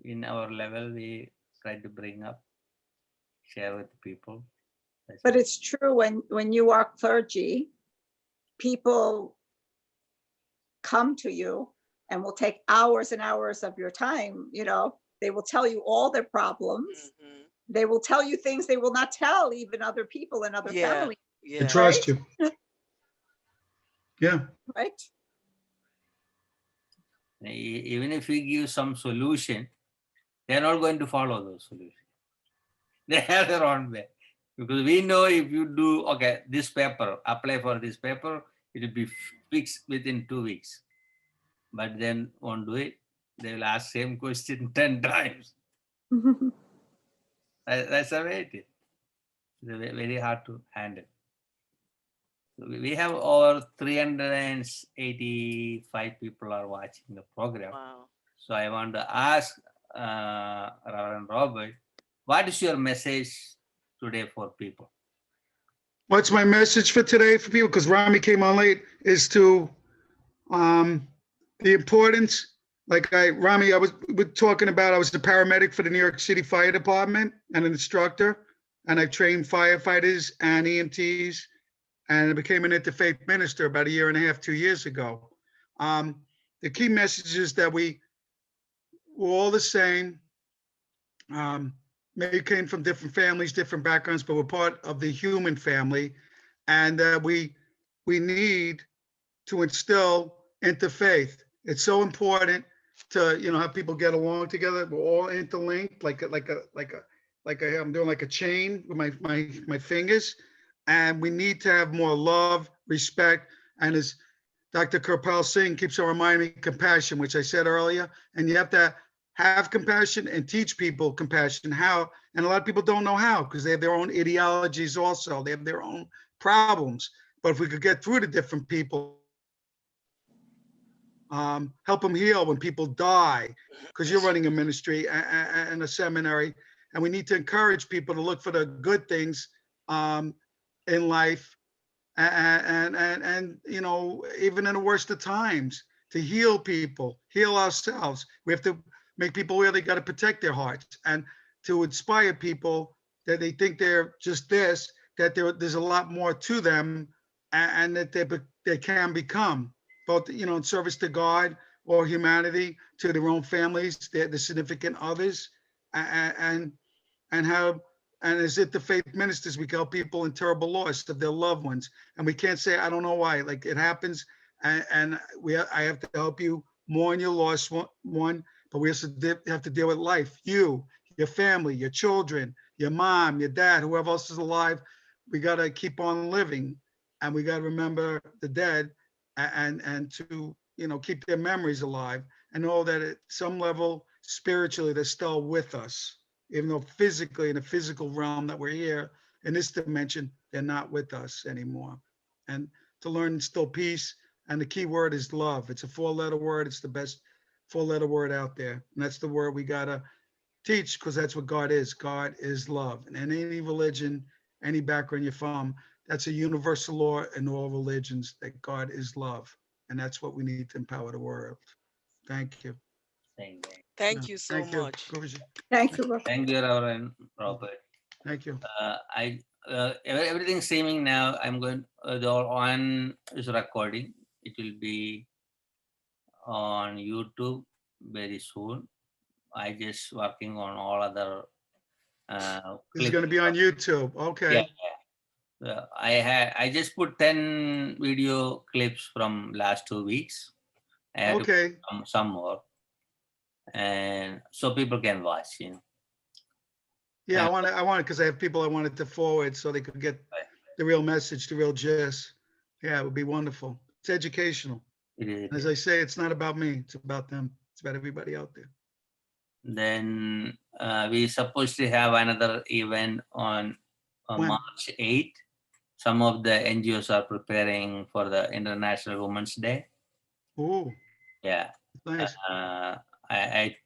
In our level, we try to bring up, share with people.
But it's true, when you are clergy, people come to you and will take hours and hours of your time. You know, they will tell you all their problems.
Mm-hmm.
They will tell you things they will not tell even other people and other
Yeah.
families,
They
Yeah.
trust you. Yeah.
right?
Even if we give some solution, they're not going to follow those solutions. They have their own way. Because we know if you do, okay, this paper, apply for this paper, it will be fixed within 2 weeks. But then won't do it. They will ask same question 10 times. That's the way it is. It's very hard to handle. So we have over 385 people are watching the program.
Wow.
So I want to ask Reverend Robert, what is your message today for people?
What's my message for today for people? Because Rami came on late, is to the importance. Like Rami, we're talking about, I was the paramedic for the New York City Fire Department and an instructor, and I've trained firefighters and EMTs, and I became an interfaith minister about 1.5 2 years ago. The key message is that we're all the same. Maybe came from different families, different backgrounds, but we're part of the human family, and we need to instill interfaith. It's so important to have people get along together. We're all interlinked, like I'm doing like a chain with my fingers, and we need to have more love, respect, and as Dr. Kirpal Singh keeps on reminding me, compassion, which I said earlier, and you have to have compassion and teach people compassion. How? And a lot of people don't know how, because they have their own ideologies also. They have their own problems. But if we could get through to different people, help them heal when people die, because you're running a ministry and a seminary, and we need to encourage people to look for the good things in life, and even in the worst of times, to heal people, heal ourselves. We have to make people aware they got to protect their hearts, and to inspire people that they think they're just this, that there's a lot more to them, and that they can become, both in service to God or humanity, to their own families, the significant others, and as interfaith ministers, we can help people in terrible loss of their loved ones, and we can't say I don't know why, like it happens, and I have to help you mourn your lost one, but we also have to deal with life. You, your family, your children, your mom, your dad, whoever else is alive. We got to keep on living, and we got to remember the dead, and to, keep their memories alive, and know that at some level, spiritually, they're still with us, even though physically, in the physical realm that we're here, in this dimension, they're not with us anymore. And to learn still peace, and the key word is love. It's a 4-letter word. It's the best 4-letter word out there. And that's the word we gotta teach, because that's what God is. God is love. And any religion, any background you're from, that's a universal law in all religions, that God is love. And that's what we need to empower the world. Thank you.
Thank you so
Thank you,
much.
Guruji.
Thank you.
Thank you, Reverend Robert.
Thank you.
Everything streaming now. I'm going. The one is recording. It will be on YouTube very soon. I just working on all other.
This is going to be on YouTube. Okay.
Yeah. I just put 10 video clips from last 2 weeks. I had to
Okay.
put some more, and so people can watch.
Yeah, I want it because I have people I wanted to forward so they could get the real message, the real gist. Yeah, it would be wonderful. It's educational.
It is.
As I say, it's not about me. It's about them. It's about everybody out there.
Then we supposed to have another event on
When?
March 8th. Some of the NGOs are preparing for the International Women's Day.
Oh,
Yeah.
nice.
I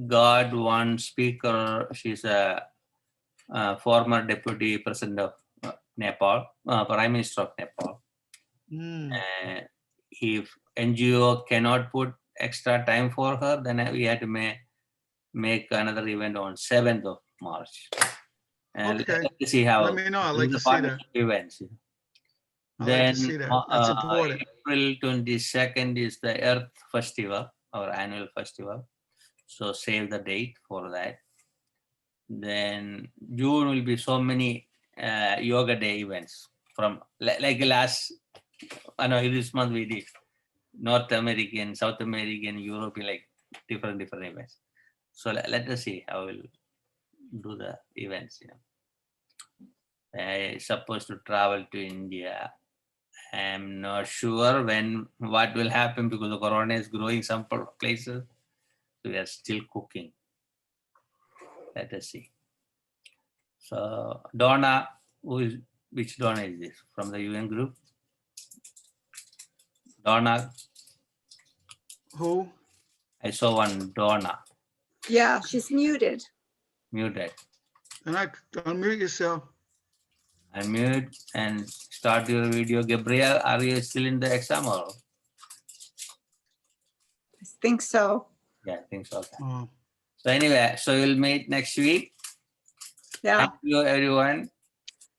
got one speaker. She's a former deputy president of Nepal, Prime Minister of Nepal. If NGO cannot put extra time for her, then we had to make another event on 7th of March. And
Okay.
let's see how.
Let me know. I'd like
the
to see that.
partnership events.
I'd
Then
like to see that. That's important.
April 22nd is the Earth Festival, our annual festival. So save the date for that. Then June will be so many yoga day events from like last, I know this month we did North American, South American, European, like different events. So let us see how we'll do the events. I supposed to travel to India. I'm not sure what will happen because the corona is growing some places. So we are still cooking. Let us see. So Donna, which Donna is this? From the UN group? Donna.
Who?
I saw one Donna.
Yeah, she's muted.
Muted.
And unmute yourself.
Unmute and start your video. Gabriel, are you still in the exam or?
I think so.
Yeah, I think so. Okay.
Oh.
So anyway, so we'll meet next week.
Yeah.
Thank you, everyone.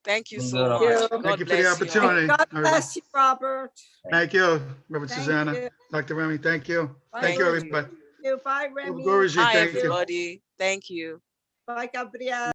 Thank you
Thank
so
you,
much.
Robert.
God
Thank you for the
bless you all.
opportunity.
God
everybody.
bless you, Robert.
Thank you, Reverend
Thank
Susanna,
you.
Dr. Remy. Thank you.
Bye,
Thank you,
Guruji.
everybody.
Bye, Remy.
Guruji,
Hi,
thank you.
everybody. Thank you.
Bye, Gabriel.